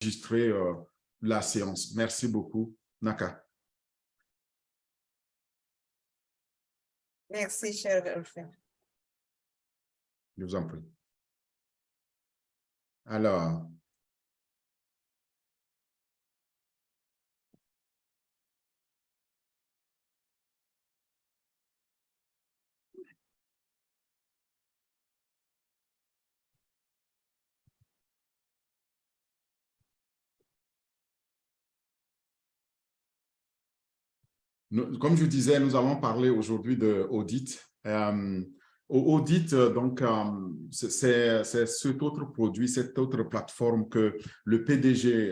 enregistrer la séance. Merci beaucoup, Naka. Merci, cher Alpha. Je vous en prie. Alors, comme je disais, nous allons parler aujourd'hui d'audit. Audit, donc, c'est cet autre produit, cette autre plateforme que le PDG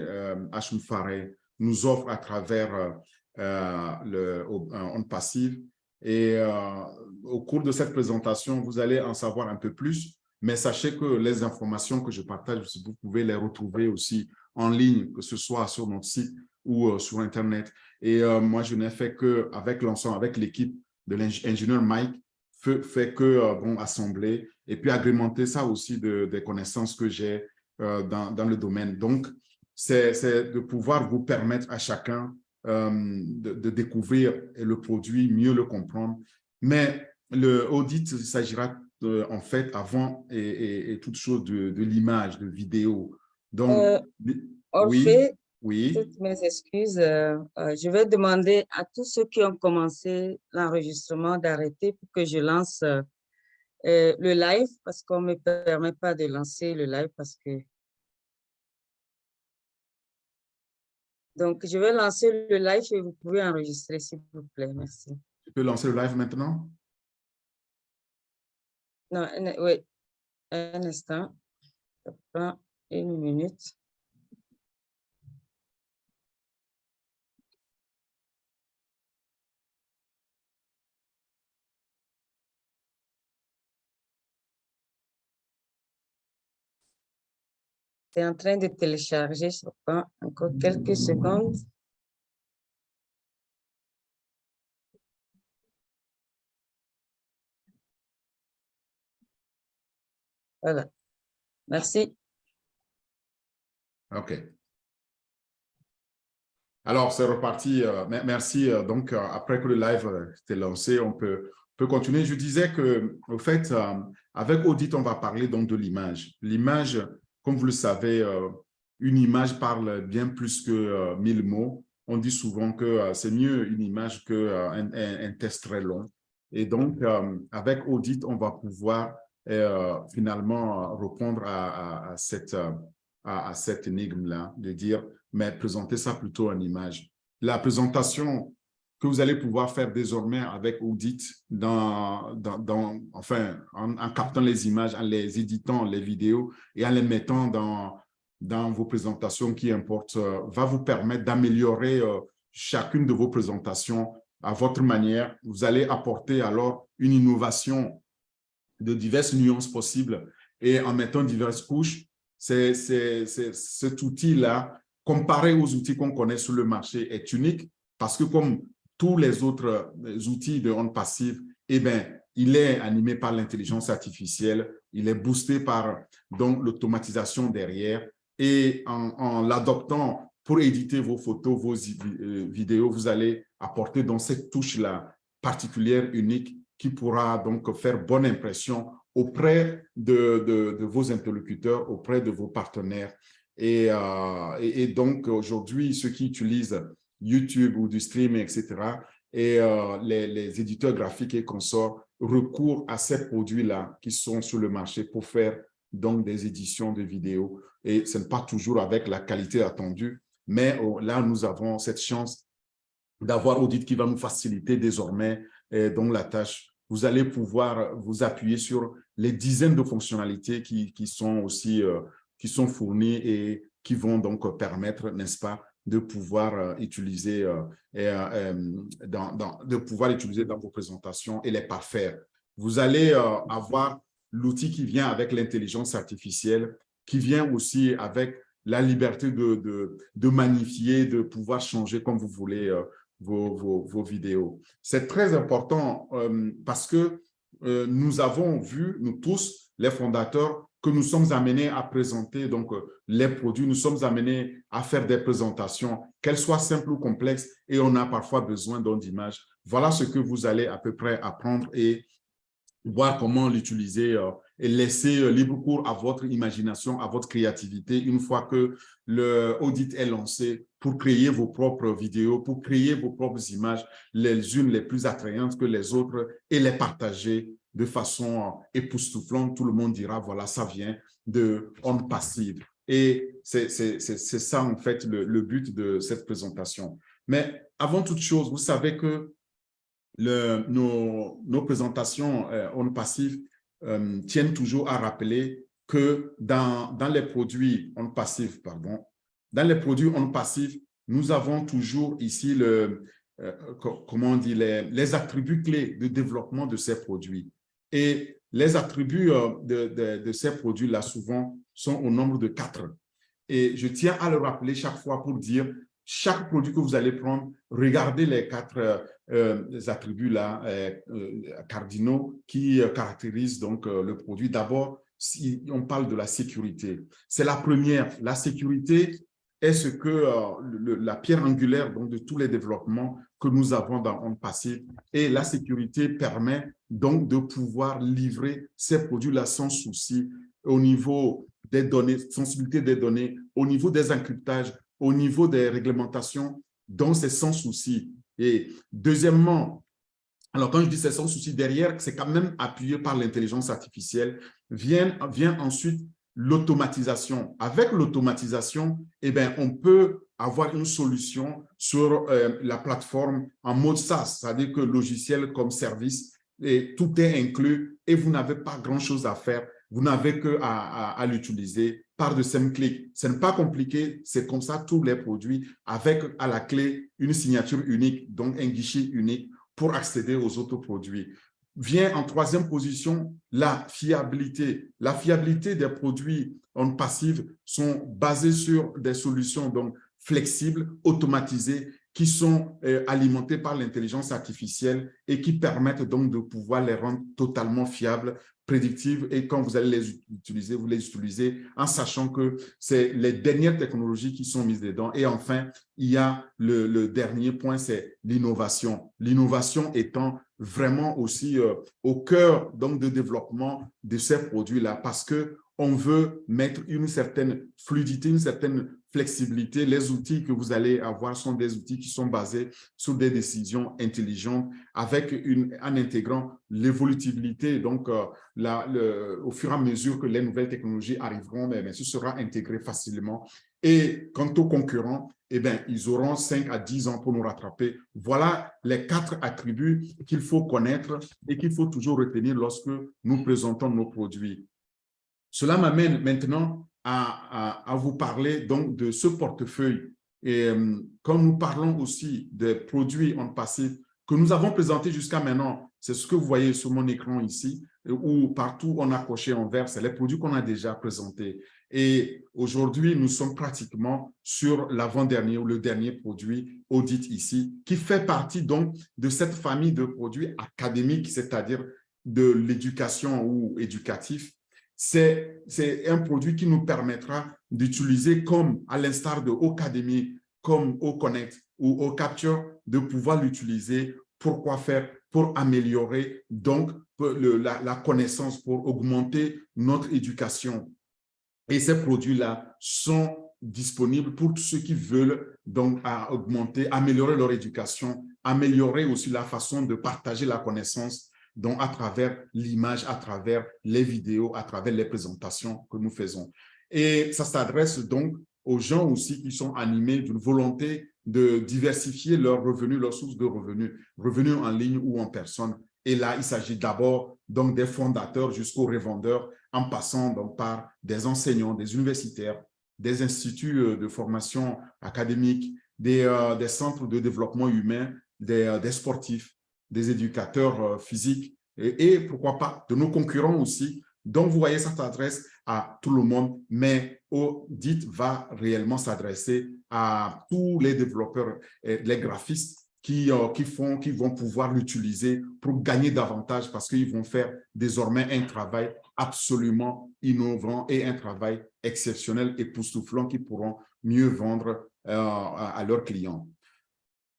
Hashim Fareh nous offre à travers On Passive. Et au cours de cette présentation, vous allez en savoir un peu plus, mais sachez que les informations que je partage, vous pouvez les retrouver aussi en ligne, que ce soit sur notre site ou sur Internet. Et moi, je n'ai fait qu'avec l'ensemble, avec l'équipe de l'ingénieur Mike, fait que bon, assembler et puis agrémenter ça aussi des connaissances que j'ai dans le domaine. Donc, c'est de pouvoir vous permettre à chacun de découvrir le produit, mieux le comprendre. Mais l'audit, il s'agira en fait avant et toute chose de l'image, de vidéo. Donc, oui, oui. Toutes mes excuses. Je vais demander à tous ceux qui ont commencé l'enregistrement d'arrêter pour que je lance le live parce qu'on ne me permet pas de lancer le live parce que... Donc, je vais lancer le live et vous pouvez enregistrer, s'il vous plaît. Merci. Tu peux lancer le live maintenant? Non, oui. Un instant. Ça prend 1 minute. C'est en train de télécharger, ça prend encore quelques secondes. Voilà. Merci. OK. Alors, c'est reparti. Merci. Donc, après que le live était lancé, on peut continuer. Je disais que, au fait, avec Audit, on va parler donc de l'image. L'image, comme vous le savez, une image parle bien plus que 1000 mots. On dit souvent que c'est mieux une image qu'un test très long. Et donc, avec Audit, on va pouvoir finalement répondre à cette énigme-là, de dire, mais présenter ça plutôt en image. La présentation que vous allez pouvoir faire désormais avec Audit, enfin, en captant les images, en les éditant, les vidéos, et en les mettant dans vos présentations qui importent, va vous permettre d'améliorer chacune de vos présentations à votre manière. Vous allez apporter alors une innovation de diverses nuances possibles et en mettant diverses couches. Cet outil-là, comparé aux outils qu'on connaît sur le marché, est unique parce que comme tous les autres outils de On Passive, eh bien, il est animé par l'intelligence artificielle, il est boosté par l'automatisation derrière et en l'adoptant pour éditer vos photos, vos vidéos, vous allez apporter donc cette touche-là particulière, unique, qui pourra donc faire bonne impression auprès de vos interlocuteurs, auprès de vos partenaires. Et donc, aujourd'hui, ceux qui utilisent YouTube ou du streaming, etc., et les éditeurs graphiques et consorts recourent à ces produits-là qui sont sur le marché pour faire donc des éditions de vidéos. Et ce n'est pas toujours avec la qualité attendue, mais là, nous avons cette chance d'avoir Audit qui va nous faciliter désormais donc la tâche. Vous allez pouvoir vous appuyer sur les dizaines de fonctionnalités qui sont aussi qui sont fournies et qui vont donc permettre, n'est-ce pas, de pouvoir utiliser dans vos présentations et les parfaire. Vous allez avoir l'outil qui vient avec l'intelligence artificielle, qui vient aussi avec la liberté de magnifier, de pouvoir changer comme vous voulez vos vidéos. C'est très important parce que nous avons vu, nous tous, les fondateurs, que nous sommes amenés à présenter donc, les produits, nous sommes amenés à faire des présentations, qu'elles soient simples ou complexes, et on a parfois besoin d'images. Voilà ce que vous allez à peu près apprendre et voir comment l'utiliser et laisser libre cours à votre imagination, à votre créativité une fois que l'audit est lancé pour créer vos propres vidéos, pour créer vos propres images, les unes les plus attrayantes que les autres et les partager de façon époustouflante. Tout le monde dira, voilà, ça vient de On Passive. Et c'est ça, en fait, le but de cette présentation. Mais avant toute chose, vous savez que nos présentations On Passive tiennent toujours à rappeler que dans les produits On Passive, nous avons toujours ici comment on dit, les attributs clés de développement de ces produits. Et les attributs de ces produits-là, souvent, sont au nombre de 4. Et je tiens à le rappeler chaque fois pour dire, chaque produit que vous allez prendre, regardez les 4 attributs-là cardinaux qui caractérisent donc le produit. D'abord, si on parle de la sécurité, c'est la première. La sécurité est ce que la pierre angulaire donc, de tous les développements que nous avons dans On Passive. Et la sécurité permet donc de pouvoir livrer ces produits-là sans souci au niveau des données, sensibilité des données, au niveau des encryptages, au niveau des réglementations, donc c'est sans souci. Et deuxièmement, alors quand je dis c'est sans souci, derrière, c'est quand même appuyé par l'intelligence artificielle, vient ensuite l'automatisation. Avec l'automatisation, eh bien, on peut avoir une solution sur la plateforme en mode SaaS, c'est-à-dire que logiciel comme service, et tout est inclus et vous n'avez pas grand-chose à faire. Vous n'avez qu'à l'utiliser par de simples clics. Ce n'est pas compliqué, c'est comme ça tous les produits avec à la clé une signature unique, donc un guichet unique pour accéder aux autres produits. Vient en troisième position la fiabilité. La fiabilité des produits On Passive sont basés sur des solutions donc flexibles, automatisées, qui sont alimentées par l'intelligence artificielle et qui permettent donc de pouvoir les rendre totalement fiables, prédictives, et quand vous allez les utiliser, vous les utilisez en sachant que c'est les dernières technologies qui sont mises dedans. Et enfin, il y a le dernier point, c'est l'innovation. L'innovation étant vraiment aussi au cœur donc, de développement de ces produits-là parce qu'on veut mettre une certaine fluidité, une certaine flexibilité. Les outils que vous allez avoir sont des outils qui sont basés sur des décisions intelligentes en intégrant l'évolutivité. Donc, au fur et à mesure que les nouvelles technologies arriveront, mais ce sera intégré facilement. Et quant aux concurrents, eh bien, ils auront 5 à 10 ans pour nous rattraper. Voilà les 4 attributs qu'il faut connaître et qu'il faut toujours retenir lorsque nous présentons nos produits. Cela m'amène maintenant à vous parler donc de ce portefeuille. Et quand nous parlons aussi des produits On Passive que nous avons présentés jusqu'à maintenant, c'est ce que vous voyez sur mon écran ici, où partout on a coché en vert, c'est les produits qu'on a déjà présentés. Et aujourd'hui, nous sommes pratiquement sur l'avant-dernier ou le dernier produit audit ici, qui fait partie donc de cette famille de produits académiques, c'est-à-dire de l'éducation ou éducatif. C'est un produit qui nous permettra d'utiliser comme, à l'instar de Ocademy, comme OConnect ou OCapture, de pouvoir l'utiliser. Pourquoi faire? Pour améliorer donc la connaissance, pour augmenter notre éducation. Et ces produits-là sont disponibles pour tous ceux qui veulent donc améliorer leur éducation, améliorer aussi la façon de partager la connaissance, donc à travers l'image, à travers les vidéos, à travers les présentations que nous faisons. Et ça s'adresse donc aux gens aussi qui sont animés d'une volonté de diversifier leurs revenus, leurs sources de revenus, revenus en ligne ou en personne. Et là, il s'agit d'abord donc des fondateurs jusqu'aux revendeurs, en passant donc par des enseignants, des universitaires, des instituts de formation académique, des centres de développement humain, des sportifs, des éducateurs physiques et pourquoi pas de nos concurrents aussi. Donc, vous voyez, ça s'adresse à tout le monde, mais Audit va réellement s'adresser à tous les développeurs, les graphistes qui vont pouvoir l'utiliser pour gagner davantage parce qu'ils vont faire désormais un travail absolument innovant et un travail exceptionnel, époustouflant qu'ils pourront mieux vendre à leurs clients.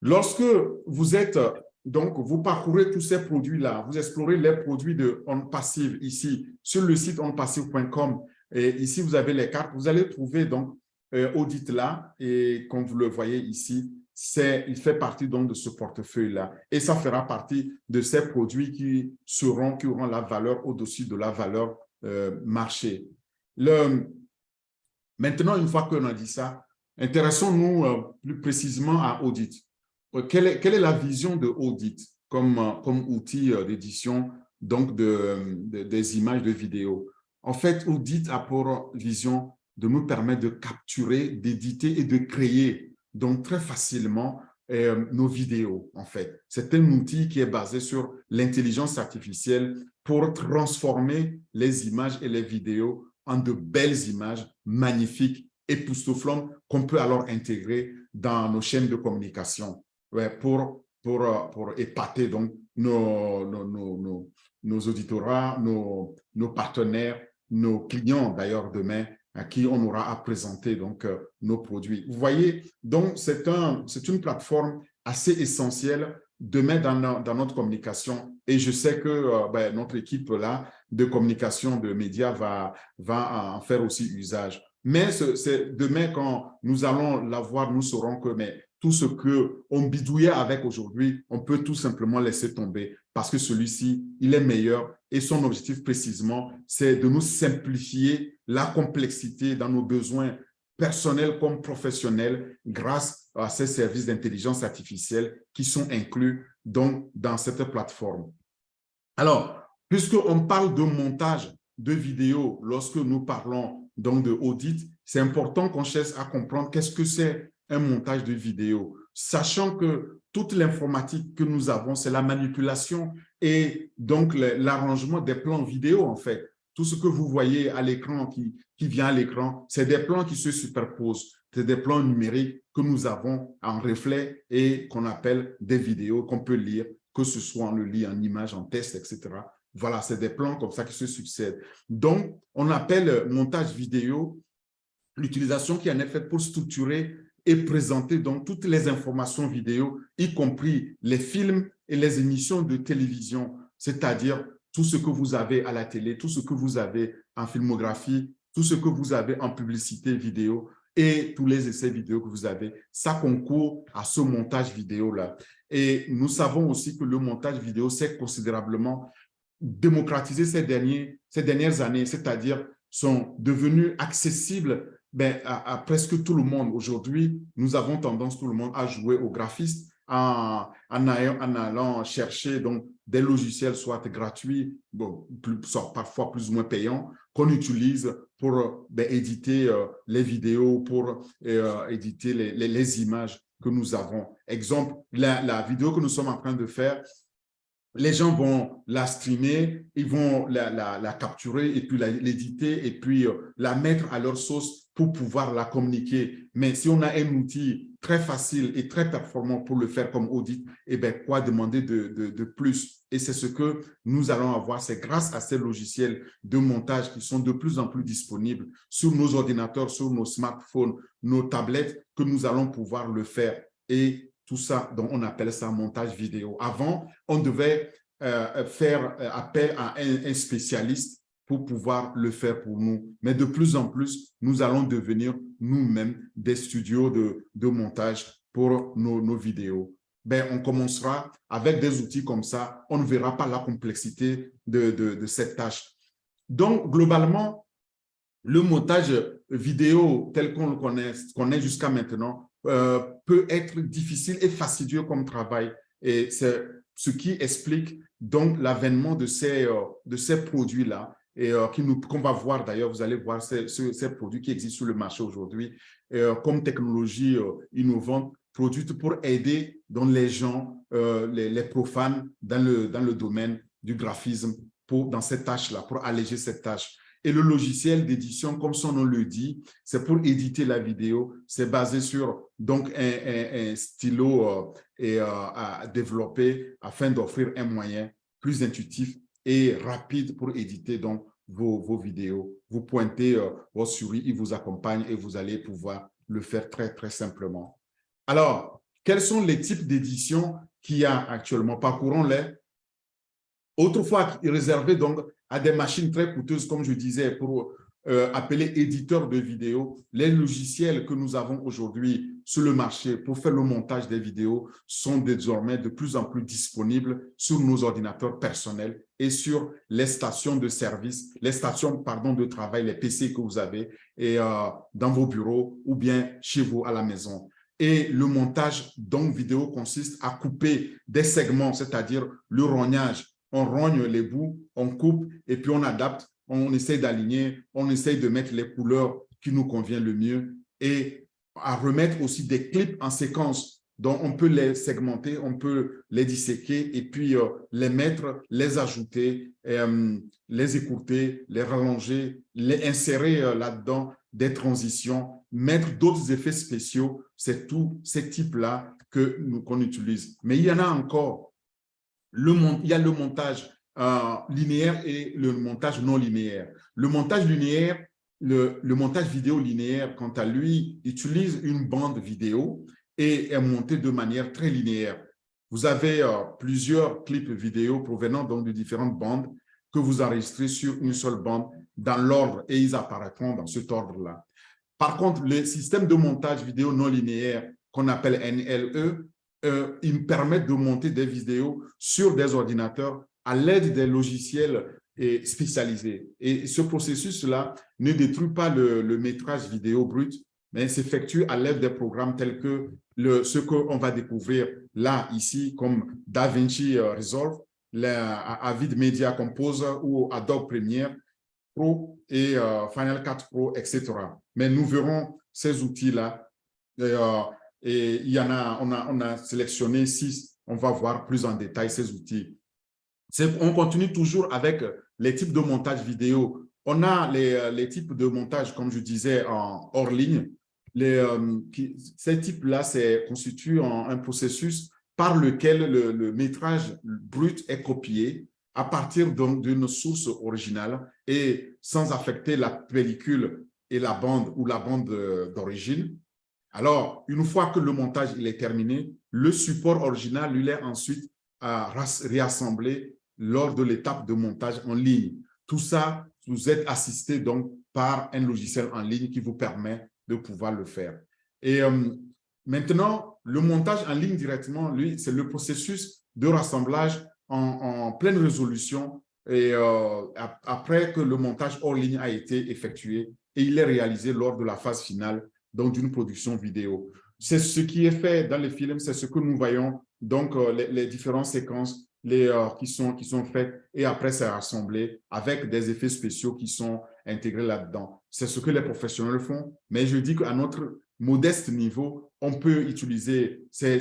Lorsque vous êtes, donc, vous parcourez tous ces produits-là, vous explorez les produits de OnPassive ici sur le site onpassive.com et ici, vous avez les cartes, vous allez trouver donc Audit là et comme vous le voyez ici, il fait partie donc de ce portefeuille-là et ça fera partie de ces produits qui auront la valeur au-dessus de la valeur marché. Maintenant, une fois qu'on a dit ça, intéressons-nous plus précisément à Audit. Quelle est la vision de Audit comme outil d'édition donc des images de vidéos? En fait, Audit a pour vision de nous permettre de capturer, d'éditer et de créer donc très facilement nos vidéos, en fait. C'est un outil qui est basé sur l'intelligence artificielle pour transformer les images et les vidéos en de belles images magnifiques, époustouflantes, qu'on peut alors intégrer dans nos chaînes de communication pour épater donc nos auditorat, nos partenaires, nos clients d'ailleurs demain, à qui on aura à présenter donc nos produits. Vous voyez, donc c'est une plateforme assez essentielle demain dans notre communication et je sais que notre équipe là de communication de médias va en faire aussi usage. Mais c'est demain quand nous allons l'avoir, nous saurons que tout ce qu'on bidouillait avec aujourd'hui, on peut tout simplement laisser tomber parce que celui-ci, il est meilleur et son objectif précisément, c'est de nous simplifier la complexité dans nos besoins personnels comme professionnels grâce à ces services d'intelligence artificielle qui sont inclus donc dans cette plateforme. Alors, puisqu'on parle de montage de vidéos lorsque nous parlons donc de audit, c'est important qu'on cherche à comprendre qu'est-ce que c'est un montage de vidéo, sachant que toute l'informatique que nous avons, c'est la manipulation et donc l'arrangement des plans vidéo, en fait. Tout ce que vous voyez à l'écran, qui vient à l'écran, c'est des plans qui se superposent. C'est des plans numériques que nous avons en reflet et qu'on appelle des vidéos qu'on peut lire, que ce soit on le lit en image, en texte, etc. Voilà, c'est des plans comme ça qui se succèdent. Donc, on appelle montage vidéo l'utilisation qui en est faite pour structurer et présenter donc toutes les informations vidéo, y compris les films et les émissions de télévision, c'est-à-dire tout ce que vous avez à la télé, tout ce que vous avez en filmographie, tout ce que vous avez en publicité vidéo et tous les essais vidéo que vous avez, ça concourt à ce montage vidéo-là. Et nous savons aussi que le montage vidéo s'est considérablement démocratisé ces dernières années, c'est-à-dire sont devenus accessibles à presque tout le monde. Aujourd'hui, nous avons tendance, tout le monde, à jouer au graphiste en allant chercher donc, des logiciels soit gratuits, soit parfois plus ou moins payants, qu'on utilise pour éditer les vidéos, pour éditer les images que nous avons. Exemple, la vidéo que nous sommes en train de faire, les gens vont la streamer, ils vont la capturer et puis l'éditer et puis la mettre à leur sauce pour pouvoir la communiquer. Mais si on a un outil très facile et très performant pour le faire comme audit, eh bien, quoi demander de plus? Et c'est ce que nous allons avoir. C'est grâce à ces logiciels de montage qui sont de plus en plus disponibles sur nos ordinateurs, sur nos smartphones, nos tablettes, que nous allons pouvoir le faire. Et tout ça, donc on appelle ça montage vidéo. Avant, on devait faire appel à un spécialiste pour pouvoir le faire pour nous. Mais de plus en plus, nous allons devenir nous-mêmes des studios de montage pour nos vidéos. On commencera avec des outils comme ça. On ne verra pas la complexité de cette tâche. Donc, globalement, le montage vidéo tel qu'on le connaît jusqu'à maintenant peut être difficile et fastidieux comme travail. Et c'est ce qui explique donc l'avènement de ces produits-là et qu'on va voir d'ailleurs, vous allez voir ces produits qui existent sur le marché aujourd'hui comme technologie innovante, produite pour aider donc, les gens, les profanes dans le domaine du graphisme dans cette tâche-là, pour alléger cette tâche. Et le logiciel d'édition, comme son nom le dit, c'est pour éditer la vidéo. C'est basé sur donc, un stylo à développer afin d'offrir un moyen plus intuitif et rapide pour éditer donc, vos vidéos. Vous pointez votre souris, il vous accompagne et vous allez pouvoir le faire très, très simplement. Alors, quels sont les types d'édition qu'il y a actuellement? Parcourons-les. Autrefois, réservé donc à des machines très coûteuses, comme je disais, pour appeler éditeurs de vidéos, les logiciels que nous avons aujourd'hui sur le marché pour faire le montage des vidéos sont désormais de plus en plus disponibles sur nos ordinateurs personnels et sur les stations de service, les stations pardon, de travail, les PC que vous avez et, dans vos bureaux ou bien chez vous à la maison. Et le montage donc vidéo consiste à couper des segments, c'est-à-dire le rognage. On rogne les bouts, on coupe et puis on adapte, on essaye d'aligner, on essaye de mettre les couleurs qui nous conviennent le mieux et à remettre aussi des clips en séquence. Donc, on peut les segmenter, on peut les disséquer et puis les mettre, les ajouter, les écourter, les rallonger, les insérer là-dedans, des transitions, mettre d'autres effets spéciaux. C'est tous ces types-là qu'on utilise. Mais il y en a encore. Il y a le montage linéaire et le montage non linéaire. Le montage linéaire, le montage vidéo linéaire, quant à lui, utilise une bande vidéo et est monté de manière très linéaire. Vous avez plusieurs clips vidéo provenant donc de différentes bandes que vous enregistrez sur une seule bande dans l'ordre et ils apparaîtront dans cet ordre-là. Par contre, le système de montage vidéo non linéaire qu'on appelle NLE, ils me permettent de monter des vidéos sur des ordinateurs à l'aide des logiciels spécialisés. Et ce processus-là ne détruit pas le métrage vidéo brut, mais s'effectue à l'aide des programmes tels que ce qu'on va découvrir là, ici, comme DaVinci Resolve, Avid Media Composer ou Adobe Premiere Pro et Final Cut Pro, etc. Mais nous verrons ces outils-là. Et il y en a, on a sélectionné 6. On va voir plus en détail ces outils. On continue toujours avec les types de montage vidéo. On a les types de montage, comme je disais, hors ligne. Ces types-là constituent un processus par lequel le métrage brut est copié à partir d'une source originale et sans affecter la pellicule et la bande ou la bande d'origine. Alors, une fois que le montage il est terminé, le support original lui est ensuite réassemblé lors de l'étape de montage en ligne. Tout ça, vous êtes assisté donc par un logiciel en ligne qui vous permet de pouvoir le faire. Et maintenant, le montage en ligne directement, lui, c'est le processus de rassemblage en pleine résolution et après que le montage hors ligne a été effectué et il est réalisé lors de la phase finale donc d'une production vidéo. C'est ce qui est fait dans les films, c'est ce que nous voyons, donc les différentes séquences qui sont faites et après c'est rassemblé avec des effets spéciaux qui sont intégrés là-dedans. C'est ce que les professionnels font, mais je dis qu'à notre modeste niveau, on peut utiliser ces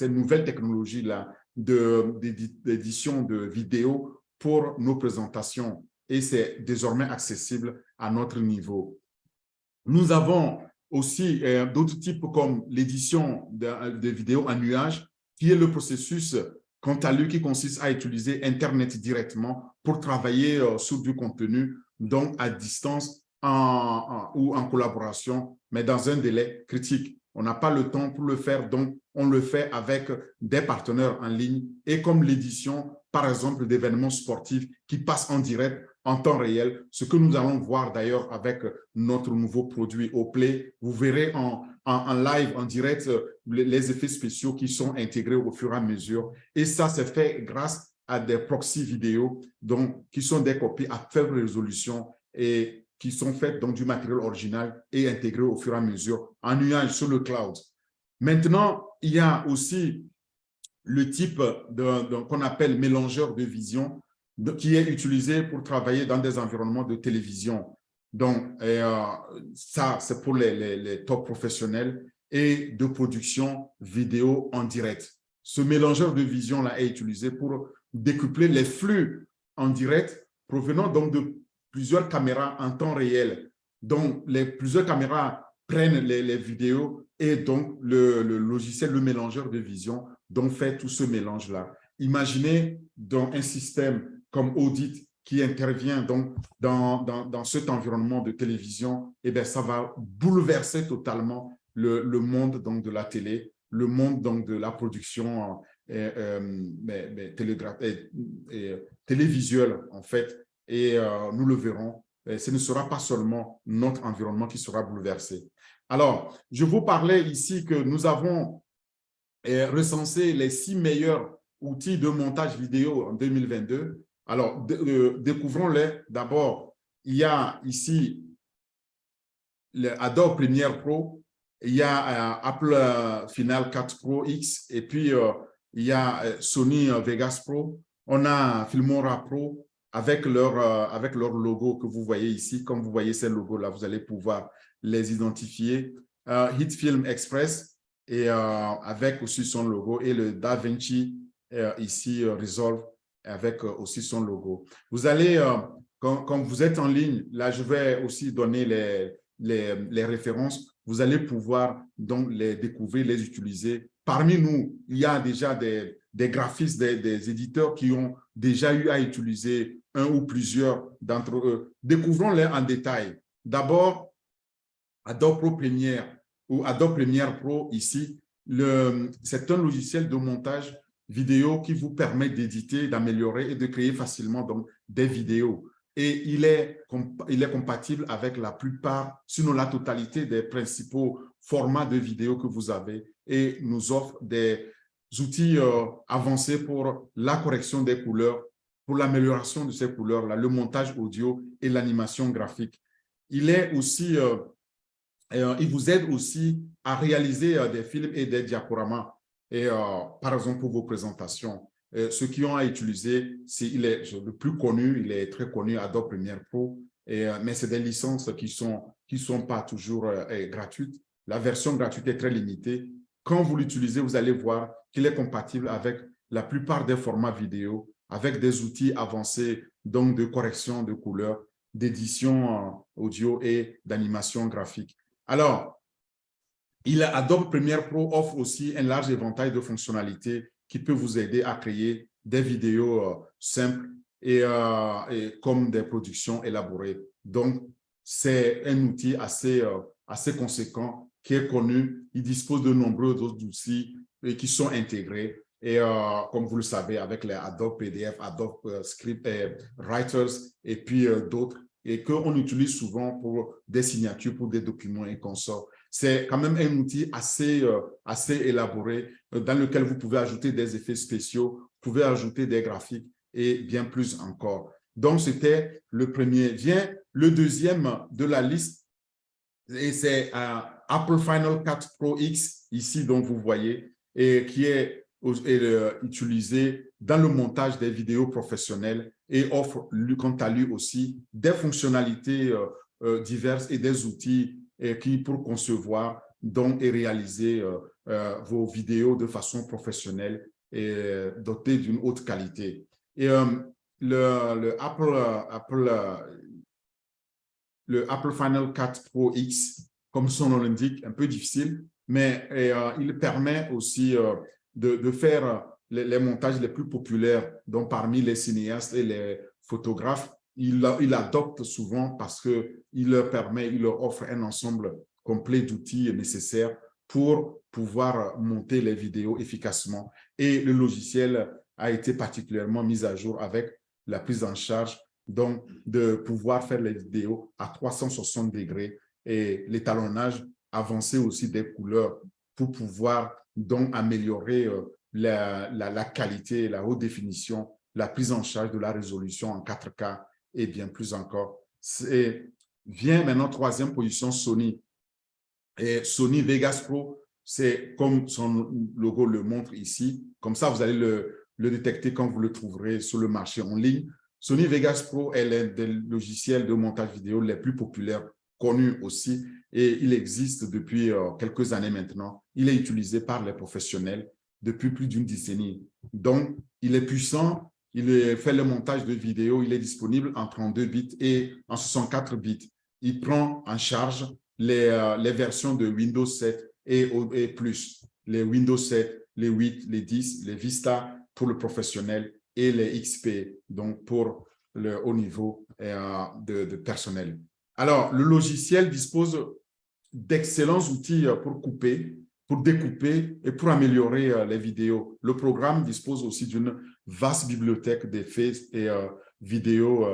nouvelles technologies-là d'édition de vidéos pour nos présentations et c'est désormais accessible à notre niveau. Nous avons aussi d'autres types comme l'édition de vidéos en nuage, qui est le processus, quant à lui, qui consiste à utiliser Internet directement pour travailler sur du contenu, donc à distance ou en collaboration, mais dans un délai critique. On n'a pas le temps pour le faire, donc on le fait avec des partenaires en ligne et comme l'édition, par exemple, d'événements sportifs qui passent en direct en temps réel, ce que nous allons voir d'ailleurs avec notre nouveau produit Oplay. Vous verrez en live, en direct, les effets spéciaux qui sont intégrés au fur et à mesure. Et ça, c'est fait grâce à des proxys vidéo donc, qui sont des copies à faible résolution et qui sont faites donc, du matériel original et intégrées au fur et à mesure en nuage sur le cloud. Maintenant, il y a aussi le type qu'on appelle mélangeur de vision, qui est utilisé pour travailler dans des environnements de télévision. Donc, ça, c'est pour les top professionnels et de production vidéo en direct. Ce mélangeur de vision-là est utilisé pour décupler les flux en direct provenant donc de plusieurs caméras en temps réel. Donc, plusieurs caméras prennent les vidéos et donc le logiciel, le mélangeur de vision, donc fait tout ce mélange-là. Imaginez dans un système comme Audit qui intervient donc dans cet environnement de télévision, et bien ça va bouleverser totalement le monde donc de la télé, le monde donc de la production télévisuelle en fait, et nous le verrons. Ce ne sera pas seulement notre environnement qui sera bouleversé. Alors, je vous parlais ici que nous avons recensé les 6 meilleurs outils de montage vidéo en 2022. Alors, découvrons-les. D'abord, il y a ici le Adobe Premiere Pro, il y a Apple Final Cut Pro X, et puis il y a Sony Vegas Pro. On a Filmora Pro avec leur logo que vous voyez ici. Comme vous voyez ces logos-là, vous allez pouvoir les identifier. HitFilm Express, et avec aussi son logo, et le DaVinci ici Resolve avec aussi son logo. Vous allez, quand vous êtes en ligne, là je vais aussi donner les références, vous allez pouvoir donc les découvrir, les utiliser. Parmi nous, il y a déjà des graphistes, des éditeurs qui ont déjà eu à utiliser un ou plusieurs d'entre eux. Découvrons-les en détail. D'abord, Adobe Pro Premiere ou Adobe Premiere Pro ici, c'est un logiciel de montage vidéo qui vous permet d'éditer, d'améliorer et de créer facilement donc, des vidéos. Et il est compatible avec la plupart, sinon la totalité des principaux formats de vidéos que vous avez, et nous offre des outils avancés pour la correction des couleurs, pour l'amélioration de ces couleurs-là, le montage audio et l'animation graphique. Il est aussi il vous aide aussi à réaliser des films et des diaporamas, et, par exemple pour vos présentations. Ceux qui ont à utiliser, il est le plus connu, il est très connu, Adobe Premiere Pro, mais c'est des licences qui sont pas toujours gratuites. La version gratuite est très limitée. Quand vous l'utilisez, vous allez voir qu'il est compatible avec la plupart des formats vidéo, avec des outils avancés donc de correction de couleurs, d'édition audio et d'animation graphique. Alors, Adobe Premiere Pro offre aussi un large éventail de fonctionnalités qui peut vous aider à créer des vidéos simples et comme des productions élaborées. Donc, c'est un outil assez conséquent qui est connu. Il dispose de nombreux autres outils qui sont intégrés. Et comme vous le savez, avec les Adobe PDF, Adobe Script Writers et puis d'autres, et qu'on utilise souvent pour des signatures, pour des documents et consorts. C'est quand même un outil assez élaboré dans lequel vous pouvez ajouter des effets spéciaux, vous pouvez ajouter des graphiques et bien plus encore. Donc, c'était le premier. Vient le deuxième de la liste, et c'est Apple Final Cut Pro X, ici, dont vous voyez, et qui est utilisé dans le montage des vidéos professionnelles et offre, quant à lui aussi, des fonctionnalités diverses et des outils pour concevoir donc, et réaliser vos vidéos de façon professionnelle et dotées d'une haute qualité. Et le Apple Final Cut Pro X, comme son nom l'indique, un peu difficile, mais il permet aussi de faire les montages les plus populaires, donc parmi les cinéastes et les photographes, il adopte souvent parce qu'il leur offre un ensemble complet d'outils nécessaires pour pouvoir monter les vidéos efficacement. Et le logiciel a été particulièrement mis à jour avec la prise en charge donc de pouvoir faire les vidéos à 360 degrés et l'étalonnage avancé aussi des couleurs pour pouvoir donc améliorer la qualité, la haute définition, la prise en charge de la résolution en 4K et bien plus encore. Vient maintenant troisième position Sony. Et Sony Vegas Pro, c'est comme son logo le montre ici. Comme ça, vous allez le détecter quand vous le trouverez sur le marché en ligne. Sony Vegas Pro est l'un des logiciels de montage vidéo les plus populaires, connus aussi, et il existe depuis quelques années maintenant. Il est utilisé par les professionnels depuis plus d'une décennie. Donc, il est puissant, il fait le montage de vidéos, il est disponible en 32 bits et en 64 bits. Il prend en charge les versions de Windows 7 et plus, les Windows 7, les 8, les 10, les Vista pour le professionnel et les XP, donc pour le haut niveau de personnel. Alors, le logiciel dispose d'excellents outils pour couper, pour découper et pour améliorer les vidéos. Le programme dispose aussi d'une vaste bibliothèque d'effets et vidéos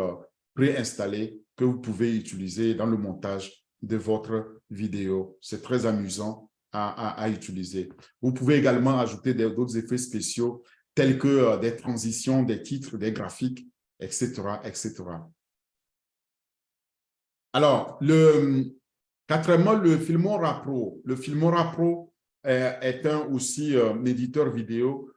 préinstallées que vous pouvez utiliser dans le montage de votre vidéo. C'est très amusant à utiliser. Vous pouvez également ajouter d'autres effets spéciaux tels que des transitions, des titres, des graphiques, etc., etc. Alors, quatrièmement, le Filmora Pro. Le Filmora Pro est aussi un éditeur vidéo,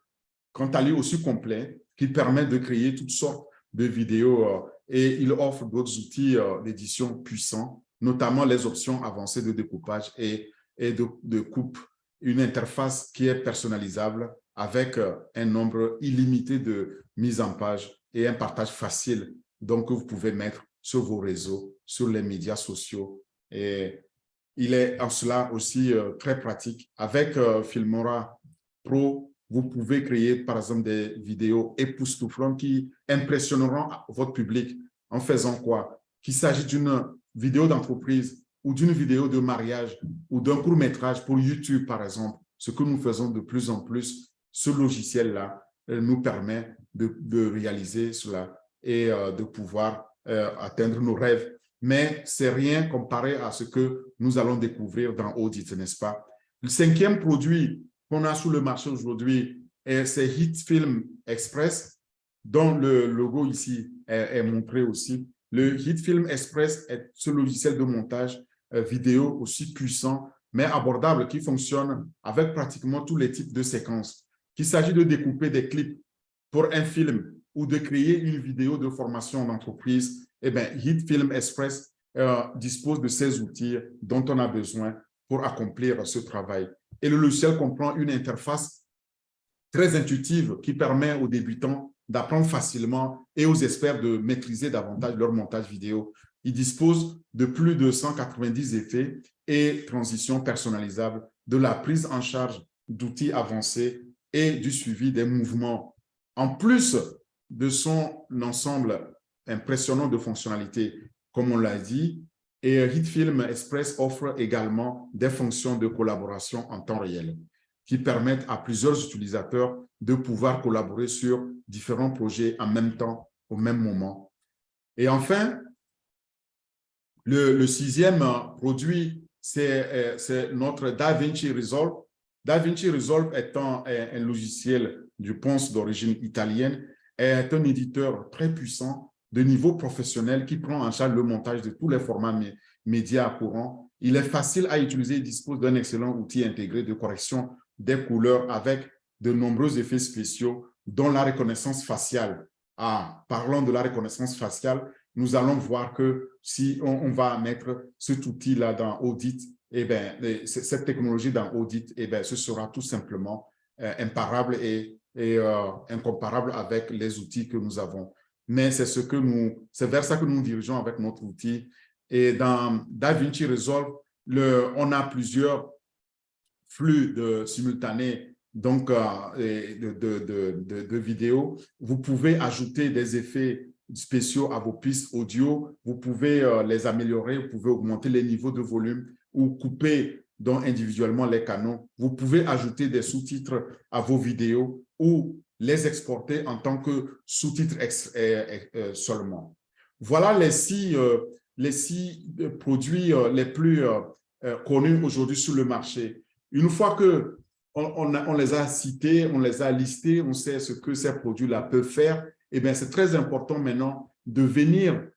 quant à lui aussi complet, qui permet de créer toutes sortes de vidéos et il offre d'autres outils d'édition puissants, notamment les options avancées de découpage et de coupe, une interface qui est personnalisable avec un nombre illimité de mises en page et un partage facile, donc que vous pouvez mettre sur vos réseaux, sur les médias sociaux. Et il est en cela aussi très pratique. Avec Filmora Pro, vous pouvez créer, par exemple, des vidéos époustouflantes qui impressionneront votre public en faisant quoi? Qu'il s'agit d'une vidéo d'entreprise ou d'une vidéo de mariage ou d'un court-métrage pour YouTube, par exemple. Ce que nous faisons de plus en plus, ce logiciel-là nous permet de réaliser cela et de pouvoir atteindre nos rêves. Mais c'est rien comparé à ce que nous allons découvrir dans Audit, n'est-ce pas? Le cinquième produit qu'on a sur le marché aujourd'hui, c'est HitFilm Express, dont le logo ici est montré aussi. Le HitFilm Express est ce logiciel de montage vidéo aussi puissant, mais abordable, qui fonctionne avec pratiquement tous les types de séquences. Qu'il s'agit de découper des clips pour un film ou de créer une vidéo de formation d'entreprise, eh bien, HitFilm Express dispose de ces outils dont on a besoin pour accomplir ce travail. Et le logiciel comprend une interface très intuitive qui permet aux débutants d'apprendre facilement et aux experts de maîtriser davantage leur montage vidéo. Il dispose de plus de 190 effets et transitions personnalisables, de la prise en charge d'outils avancés et du suivi des mouvements. En plus de son ensemble impressionnant de fonctionnalités, comme on l'a dit, et HitFilm Express offre également des fonctions de collaboration en temps réel qui permettent à plusieurs utilisateurs de pouvoir collaborer sur différents projets en même temps, au même moment. Et enfin, le sixième produit, c'est notre DaVinci Resolve. DaVinci Resolve étant un logiciel, je pense, d'origine italienne, est un éditeur très puissant de niveau professionnel qui prend en charge le montage de tous les formats médias courants. Il est facile à utiliser, il dispose d'un excellent outil intégré de correction des couleurs avec de nombreux effets spéciaux, dont la reconnaissance faciale. Parlant de la reconnaissance faciale, nous allons voir que si on va mettre cet outil-là dans Audit, eh bien, cette technologie dans Audit, eh bien, ce sera tout simplement imparable et incomparable avec les outils que nous avons. Mais c'est vers ça que nous dirigeons avec notre outil. Et dans DaVinci Resolve, on a plusieurs flux simultanés donc, de vidéos. Vous pouvez ajouter des effets spéciaux à vos pistes audio. Vous pouvez les améliorer. Vous pouvez augmenter les niveaux de volume ou couper donc, individuellement les canaux. Vous pouvez ajouter des sous-titres à vos vidéos ou les exporter en tant que sous-titres seulement. Voilà les six produits les plus connus aujourd'hui sur le marché. Une fois qu'on les a cités, on les a listés, on sait ce que ces produits-là peuvent faire, eh bien, c'est très important maintenant de venir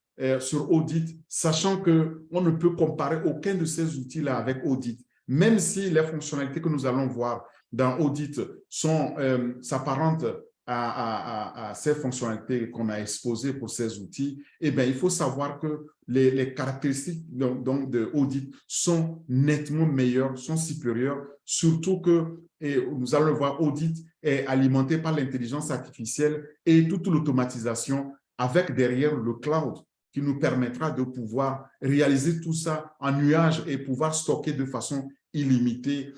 sur Audit, sachant qu'on ne peut comparer aucun de ces outils-là avec Audit, même si les fonctionnalités que nous allons voir dans Audit s'apparentent à ces fonctionnalités qu'on a exposées pour ces outils, eh bien, il faut savoir que les caractéristiques donc de Audit sont nettement meilleures, sont supérieures, surtout que, et nous allons le voir, Audit est alimenté par l'intelligence artificielle et toute l'automatisation avec derrière le cloud qui nous permettra de pouvoir réaliser tout ça en nuage et pouvoir stocker de façon illimitée.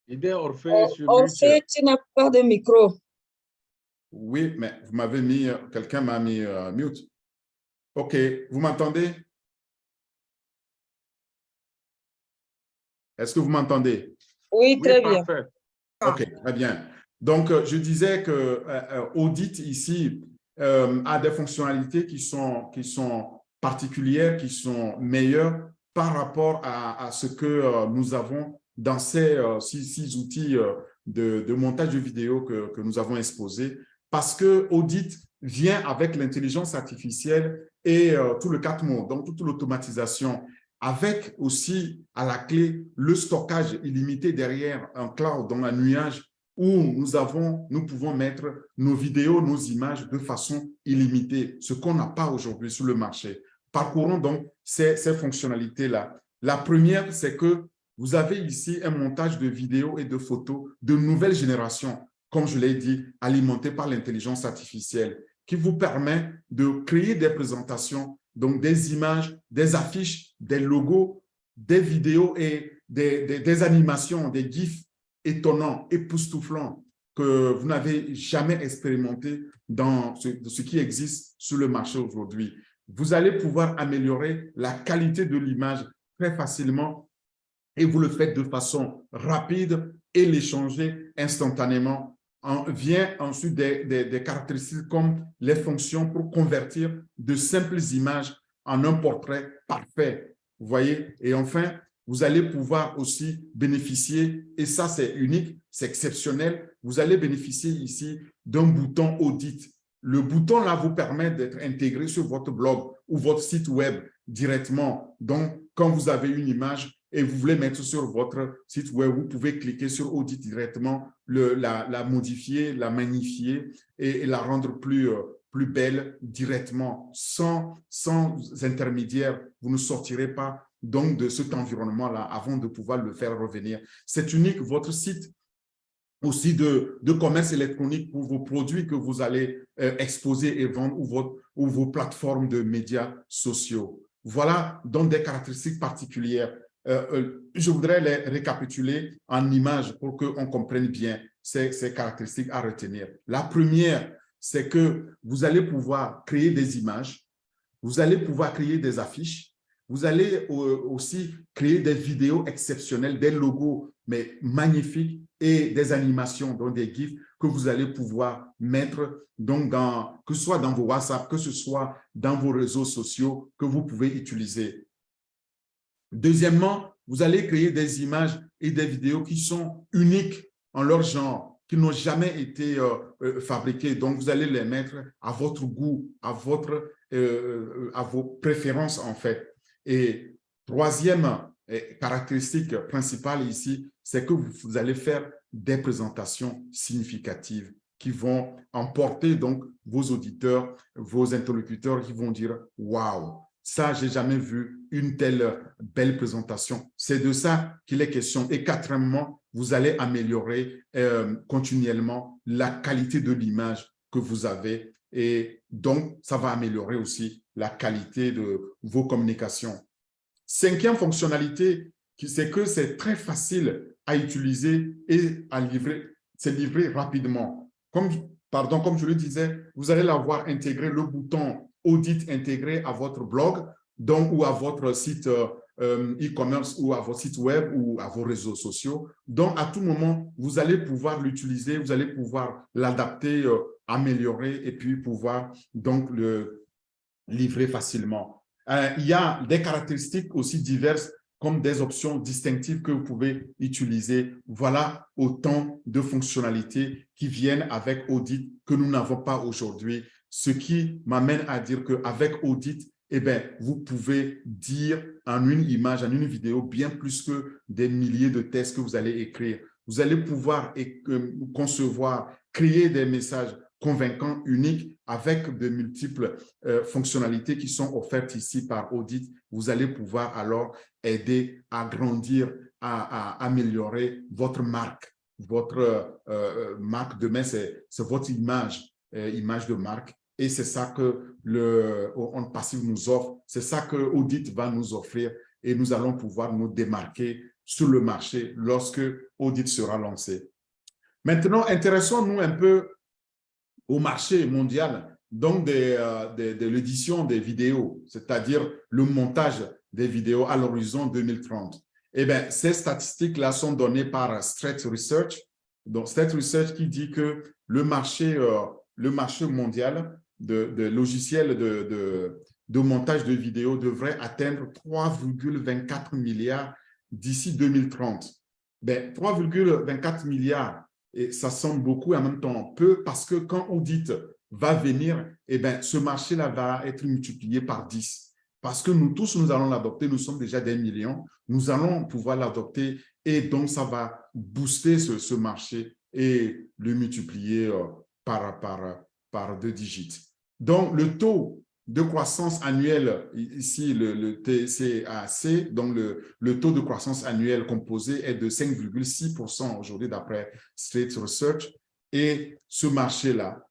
Idée Orphée sur Orphée, tu n'as pas de micro. Oui, mais vous m'avez mis, quelqu'un m'a mis mute. OK, vous m'entendez? Est-ce que vous m'entendez? Oui, très bien. Parfait. OK, très bien. Donc, je disais que Audit ici a des fonctionnalités qui sont particulières, qui sont meilleures par rapport à ce que nous avons dans ces six outils de montage de vidéo que nous avons exposés, parce que Audit vient avec l'intelligence artificielle et tout le 4 mots, donc toute l'automatisation, avec aussi à la clé le stockage illimité derrière un cloud dans un nuage où nous pouvons mettre nos vidéos, nos images de façon illimitée, ce qu'on n'a pas aujourd'hui sur le marché. Parcourons donc ces fonctionnalités-là. La première, c'est que vous avez ici un montage de vidéos et de photos de nouvelle génération, comme je l'ai dit, alimenté par l'intelligence artificielle, qui vous permet de créer des présentations, donc des images, des affiches, des logos, des vidéos et des animations, des GIFs étonnants, époustouflants que vous n'avez jamais expérimenté dans ce qui existe sur le marché aujourd'hui. Vous allez pouvoir améliorer la qualité de l'image très facilement et vous le faites de façon rapide et l'échanger instantanément. Vient ensuite des caractéristiques comme les fonctions pour convertir de simples images en un portrait parfait. Vous voyez? Et enfin, vous allez pouvoir aussi bénéficier, et ça c'est unique, c'est exceptionnel, vous allez bénéficier ici d'un bouton audit. Le bouton là vous permet d'être intégré sur votre blog ou votre site web directement. Donc, quand vous avez une image et vous voulez mettre sur votre site web, vous pouvez cliquer sur audit directement, la modifier, la magnifier et la rendre plus belle directement, sans intermédiaire. Vous ne sortirez pas donc de cet environnement-là avant de pouvoir le faire revenir. C'est unique, votre site aussi de commerce électronique pour vos produits que vous allez exposer et vendre ou vos plateformes de médias sociaux. Voilà donc des caractéristiques particulières. Je voudrais les récapituler en images pour qu'on comprenne bien ces caractéristiques à retenir. La première, c'est que vous allez pouvoir créer des images, vous allez pouvoir créer des affiches, vous allez aussi créer des vidéos exceptionnelles, des logos, mais magnifiques, et des animations, donc des GIFs que vous allez pouvoir mettre, donc que ce soit dans vos WhatsApp, que ce soit dans vos réseaux sociaux que vous pouvez utiliser. Deuxièmement, vous allez créer des images et des vidéos qui sont uniques en leur genre, qui n'ont jamais été fabriquées. Donc, vous allez les mettre à votre goût, à vos préférences, en fait. Et troisième caractéristique principale ici, c'est que vous allez faire des présentations significatives qui vont emporter donc vos auditeurs, vos interlocuteurs qui vont dire « Waouh, ça, j'ai jamais vu une telle belle présentation. » C'est de ça qu'il est question. Et quatrièmement, vous allez améliorer continuellement la qualité de l'image que vous avez. Et donc, ça va améliorer aussi la qualité de vos communications. Cinquième fonctionnalité, c'est que c'est très facile à utiliser et à livrer. C'est livré rapidement. Comme je le disais, vous allez l'avoir intégré, le bouton audit intégré à votre blog donc, ou à votre site e-commerce ou à votre site web ou à vos réseaux sociaux. Donc, à tout moment, vous allez pouvoir l'utiliser, vous allez pouvoir l'adapter, améliorer et puis pouvoir donc le livrer facilement. Il y a des caractéristiques aussi diverses comme des options distinctives que vous pouvez utiliser. Voilà autant de fonctionnalités qui viennent avec Audit que nous n'avons pas aujourd'hui ce qui m'amène à dire qu'avec Audit, eh bien, vous pouvez dire en une image, en une vidéo, bien plus que des milliers de textes que vous allez écrire. Vous allez pouvoir concevoir, créer des messages convaincants, uniques, avec de multiples fonctionnalités qui sont offertes ici par Audit. Vous allez pouvoir alors aider à grandir, à améliorer votre marque. Votre marque demain, c'est votre image, image de marque. Et c'est ça que le On Passive nous offre, c'est ça que Audit va nous offrir et nous allons pouvoir nous démarquer sur le marché lorsque Audit sera lancé. Maintenant, intéressons-nous un peu au marché mondial, donc de l'édition des vidéos, c'est-à-dire le montage des vidéos à l'horizon 2030. Eh bien, ces statistiques-là sont données par Straight Research. Donc, Straight Research qui dit que le marché mondial de logiciels de montage de vidéos devrait atteindre 3,24 milliards d'ici 2030. Ben, 3,24 milliards, et ça semble beaucoup et en même temps peu, parce que quand Audit va venir, eh ben, ce marché-là va être multiplié par 10. Parce que nous tous, nous allons l'adopter, nous sommes déjà des millions, nous allons pouvoir l'adopter et donc ça va booster ce marché et le multiplier par 2 digits. Donc, le taux de croissance annuelle, ici le TCAC, donc le taux de croissance annuel composé est de 5,6% aujourd'hui d'après Straight Research. Et ce marché-là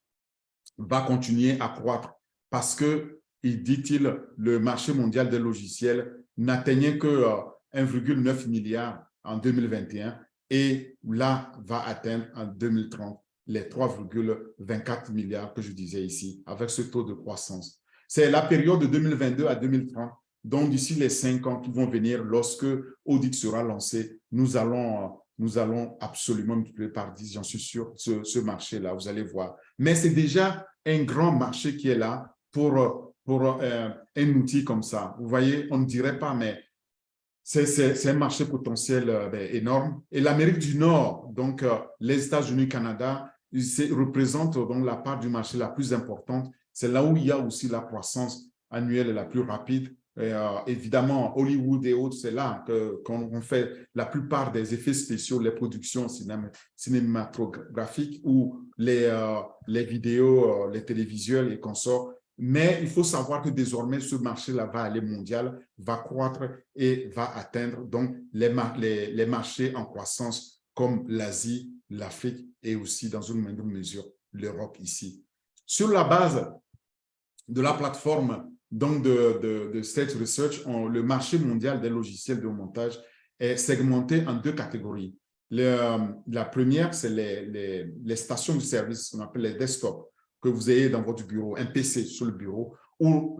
va continuer à croître parce que, dit-il, le marché mondial des logiciels n'atteignait que 1,9 milliard en 2021 et là va atteindre en 2030 les 3,24 milliards que je disais ici, avec ce taux de croissance. C'est la période de 2022 à 2030, donc d'ici les 5 ans qui vont venir, lorsque Audit sera lancé, nous allons absolument multiplier par 10, j'en suis sûr, ce marché-là, vous allez voir. Mais c'est déjà un grand marché qui est là pour un outil comme ça. Vous voyez, on ne dirait pas, mais c'est un marché potentiel énorme. Et l'Amérique du Nord, donc les États-Unis, Canada, représentent donc la part du marché la plus importante. C'est là où il y a aussi la croissance annuelle la plus rapide. Et, évidemment, Hollywood et autres, c'est là qu'on fait la plupart des effets spéciaux, les productions cinématographiques ou les vidéos, les télévisuels et consorts. Mais il faut savoir que désormais, ce marché-là va aller mondial, va croître et va atteindre donc les marchés en croissance comme l'Asie, l'Afrique et aussi, dans une moindre mesure, l'Europe ici. Sur la base de la plateforme donc de Straight Research, le marché mondial des logiciels de montage est segmenté en 2 catégories. La première, c'est les stations de service, qu'on appelle les desktops, que vous ayez dans votre bureau, un PC sur le bureau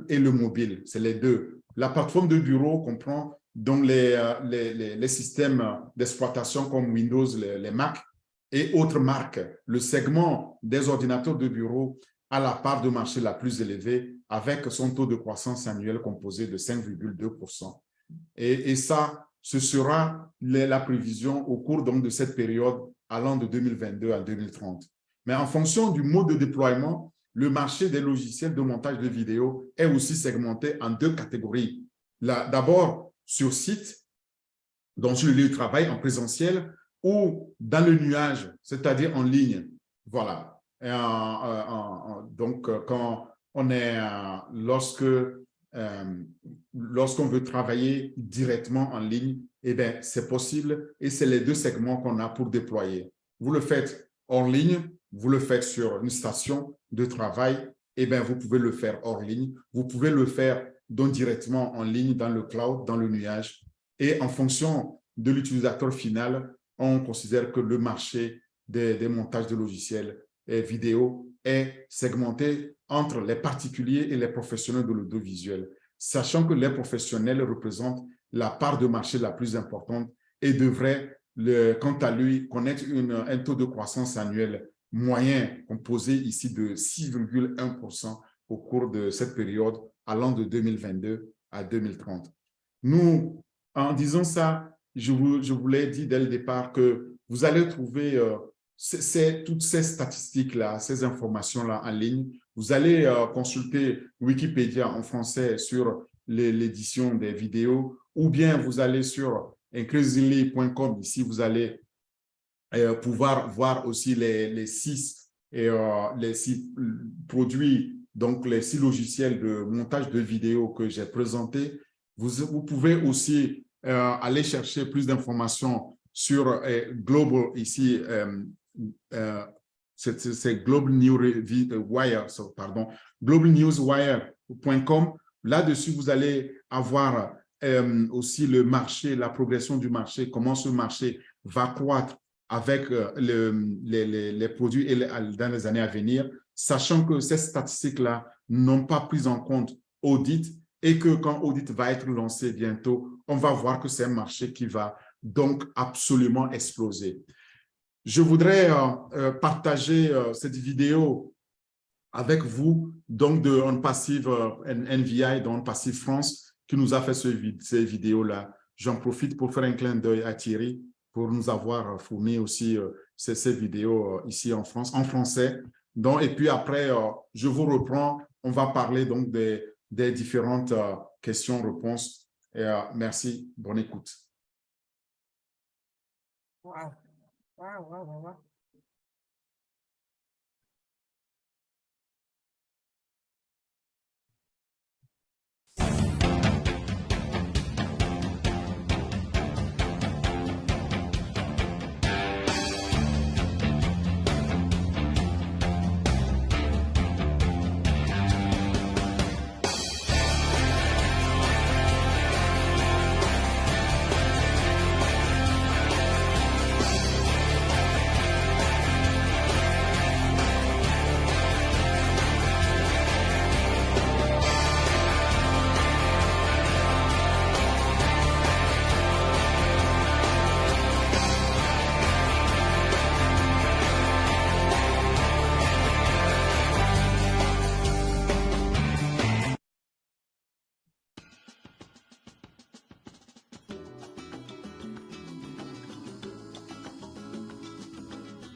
et le mobile, c'est les deux. La plateforme de bureau comprend donc les systèmes d'exploitation comme Windows, les Mac et autres marques. Le segment des ordinateurs de bureau a la part de marché la plus élevée avec son taux de croissance annuel composé de 5,2%. Et ça, ce sera la prévision au cours donc de cette période allant de 2022 à 2030. Mais en fonction du mode de déploiement, le marché des logiciels de montage de vidéos est aussi segmenté en 2 catégories. D'abord, sur site, donc sur le lieu de travail en présentiel ou dans le nuage, c'est-à-dire en ligne. Voilà. Donc, quand on est, lorsqu'on veut travailler directement en ligne, eh bien, c'est possible et c'est les 2 segments qu'on a pour déployer. Vous le faites hors ligne, vous le faites sur une station de travail, eh bien, vous pouvez le faire hors ligne. Vous pouvez le faire donc directement en ligne dans le cloud, dans le nuage. Et en fonction de l'utilisateur final, on considère que le marché des montages de logiciels et vidéo est segmenté entre les particuliers et les professionnels de l'audiovisuel, sachant que les professionnels représentent la part de marché la plus importante et devraient, quant à lui, connaître un taux de croissance annuel moyen composé ici de 6,1% au cours de cette période allant de 2022 à 2030. Nous, en disant ça, je vous l'ai dit dès le départ que vous allez trouver toutes ces statistiques-là, ces informations-là en ligne. Vous allez consulter Wikipédia en français sur l'édition des vidéos, ou bien vous allez sur increasingly.com. Ici, vous allez pouvoir voir aussi les six produits, donc les 6 logiciels de montage de vidéos que j'ai présentés. Vous pouvez aussi aller chercher plus d'informations sur Global, ici, c'est Global Wire, pardon, globalnewswire.com. Là-dessus, vous allez avoir aussi le marché, la progression du marché, comment ce marché va croître avec les produits dans les années à venir, sachant que ces statistiques-là n'ont pas pris en compte Audit et que quand Audit va être lancé bientôt, on va voir que c'est un marché qui va donc absolument exploser. Je voudrais partager cette vidéo avec vous, donc de OnPassive NVI, de OnPassive France, qui nous a fait ces vidéos-là. J'en profite pour faire un clin d'œil à Thierry pour nous avoir fourni aussi ces vidéos ici en France, en français. Donc, et puis après, je vous reprends. On va parler donc des différentes questions-réponses. Merci, bonne écoute. Wow. Wow, wow, wow, wow.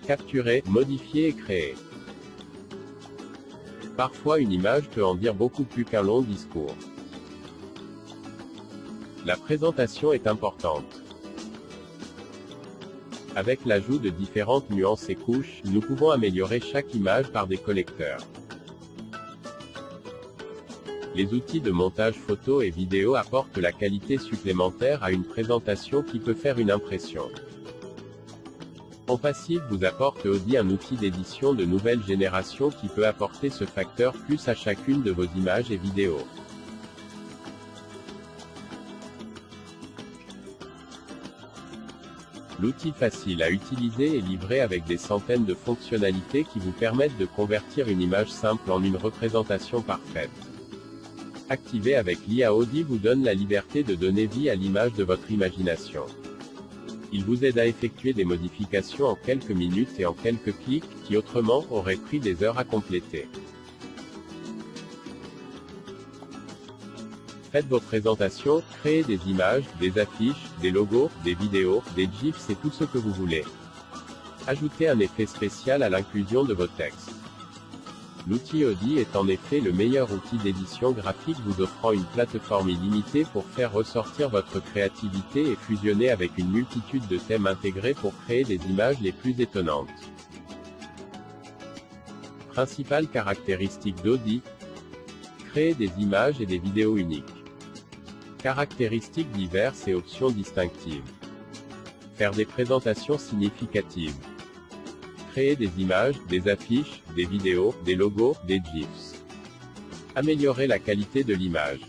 Capturer, modifier et créer. Parfois une image peut en dire beaucoup plus qu'un long discours. La présentation est importante. Avec l'ajout de différentes nuances et couches, nous pouvons améliorer chaque image par des collecteurs. Les outils de montage photo et vidéo apportent la qualité supplémentaire à une présentation qui peut faire une impression. OnPassive vous apporte Audi, un outil d'édition de nouvelle génération qui peut apporter ce facteur plus à chacune de vos images et vidéos. L'outil facile à utiliser est livré avec des centaines de fonctionnalités qui vous permettent de convertir une image simple en une représentation parfaite. Activer avec l'IA Audi vous donne la liberté de donner vie à l'image de votre imagination. Il vous aide à effectuer des modifications en quelques minutes et en quelques clics, qui autrement auraient pris des heures à compléter. Faites vos présentations, créez des images, des affiches, des logos, des vidéos, des GIFs et tout ce que vous voulez. Ajoutez un effet spécial à l'inclusion de vos textes. L'outil Audi est en effet le meilleur outil d'édition graphique, vous offrant une plateforme illimitée pour faire ressortir votre créativité et fusionner avec une multitude de thèmes intégrés pour créer des images les plus étonnantes. Principales caractéristiques d'Audi: créer des images et des vidéos uniques. Caractéristiques diverses et options distinctives. Faire des présentations significatives. Créer des images, des affiches, des vidéos, des logos, des GIFs. Améliorer la qualité de l'image.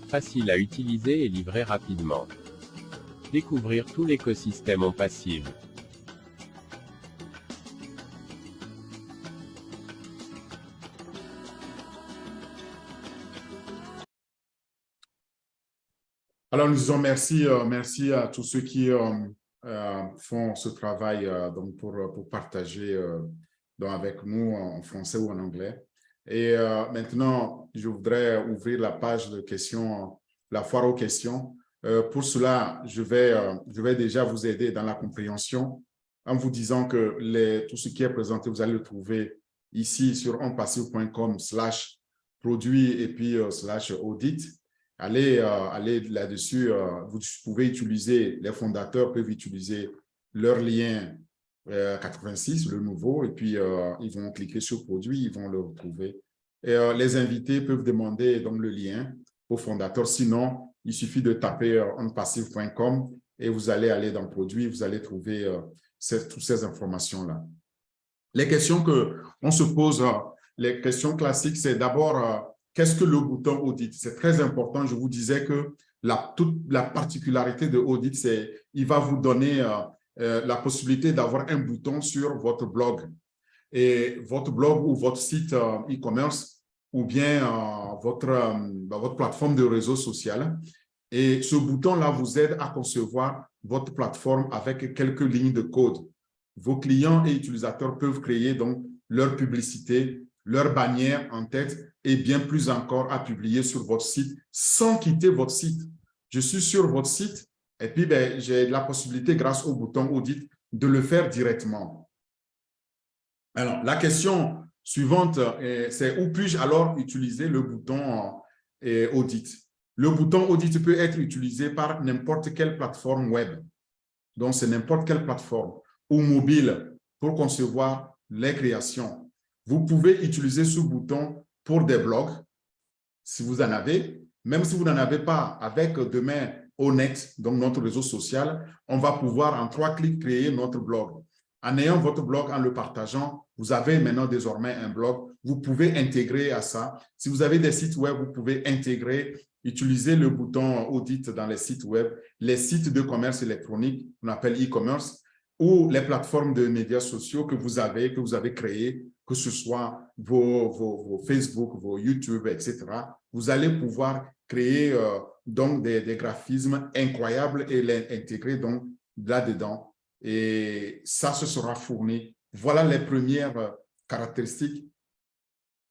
Facile à utiliser et livré rapidement. Découvrir tout l'écosystème OnPassive. Alors, nous disons merci, merci à tous ceux qui font ce travail donc pour partager donc avec nous en français ou en anglais. Et maintenant, je voudrais ouvrir la page de questions, la foire aux questions. Pour cela, je vais déjà vous aider dans la compréhension en vous disant que tout ce qui est présenté, vous allez le trouver ici sur onpassif.com/produit et puis /audit. Allez là-dessus. Vous pouvez utiliser, les fondateurs peuvent utiliser leur lien 86, le nouveau, et puis ils vont cliquer sur produit, ils vont le retrouver. Et les invités peuvent demander donc le lien au fondateur. Sinon, il suffit de taper onpassif.com et vous allez aller dans produit, vous allez trouver toutes ces informations-là. Les questions qu'on se pose, les questions classiques, c'est d'abord, qu'est-ce que le bouton audit? C'est très important. Je vous disais que toute la particularité de audit, c'est qu'il va vous donner la possibilité d'avoir un bouton sur votre blog. Et votre blog ou votre site e-commerce ou bien votre plateforme de réseau social. Et ce bouton-là vous aide à concevoir votre plateforme avec quelques lignes de code. Vos clients et utilisateurs peuvent créer donc leur publicité, leur bannière en tête et bien plus encore à publier sur votre site sans quitter votre site. Je suis sur votre site et puis j'ai la possibilité, grâce au bouton audit, de le faire directement. Alors, la question suivante, c'est où puis-je alors utiliser le bouton audit? Le bouton audit peut être utilisé par n'importe quelle plateforme web. Donc, c'est n'importe quelle plateforme ou mobile pour concevoir les créations. Vous pouvez utiliser ce bouton pour des blogs, si vous en avez. Même si vous n'en avez pas, avec demain Honnête, donc notre réseau social, on va pouvoir en 3 clics créer notre blog. En ayant votre blog, en le partageant, vous avez maintenant désormais un blog. Vous pouvez intégrer à ça. Si vous avez des sites web, vous pouvez intégrer, utiliser le bouton audit dans les sites web, les sites de commerce électronique, qu'on appelle e-commerce, ou les plateformes de médias sociaux que vous avez créées, que ce soit vos Facebook, vos YouTube, etc. Vous allez pouvoir créer donc des graphismes incroyables et les intégrer donc là-dedans. Et ça, ce sera fourni. Voilà les premières caractéristiques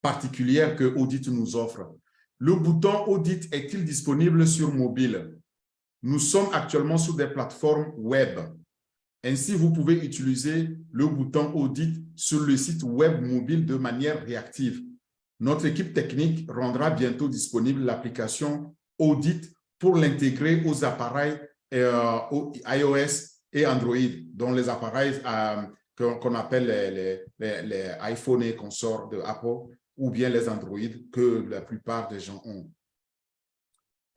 particulières que Audit nous offre. Le bouton Audit est-il disponible sur mobile? Nous sommes actuellement sur des plateformes web. Ainsi, vous pouvez utiliser le bouton Audit sur le site web mobile de manière réactive. Notre équipe technique rendra bientôt disponible l'application Audit pour l'intégrer aux appareils iOS et Android, dont les appareils qu'on appelle les iPhones et consorts de Apple, ou bien les Android que la plupart des gens ont.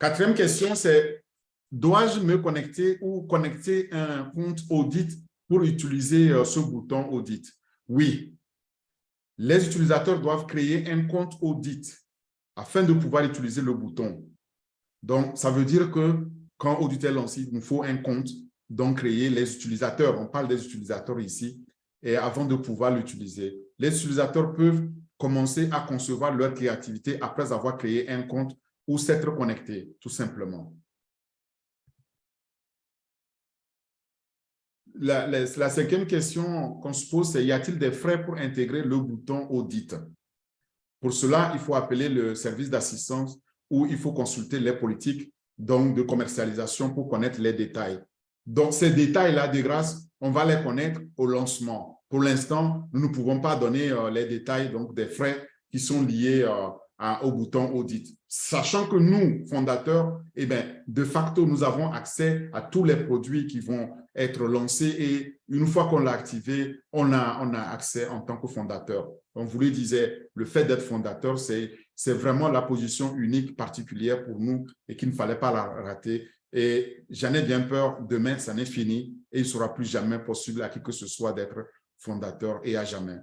4e question, c'est: dois-je me connecter ou connecter un compte audit pour utiliser ce bouton audit? Oui. Les utilisateurs doivent créer un compte audit afin de pouvoir utiliser le bouton. Donc, ça veut dire que quand audit est lancé, il nous faut un compte, donc créer les utilisateurs. On parle des utilisateurs ici, et avant de pouvoir l'utiliser. Les utilisateurs peuvent commencer à concevoir leur créativité après avoir créé un compte ou s'être connectés, tout simplement. La 5e question qu'on se pose, c'est: y a-t-il des frais pour intégrer le bouton audit? Pour cela, il faut appeler le service d'assistance ou il faut consulter les politiques donc de commercialisation pour connaître les détails. Donc, ces détails-là, de grâce, on va les connaître au lancement. Pour l'instant, nous ne pouvons pas donner les détails donc, des frais qui sont liés au bouton audit. Sachant que nous, fondateurs, de facto, nous avons accès à tous les produits qui vont être lancés et une fois qu'on l'a activé, on a accès en tant que fondateur. On vous le disait, le fait d'être fondateur, c'est vraiment la position unique, particulière pour nous et qu'il ne fallait pas la rater. Et j'en ai bien peur, demain, ça n'est fini et il ne sera plus jamais possible à qui que ce soit d'être fondateur et à jamais.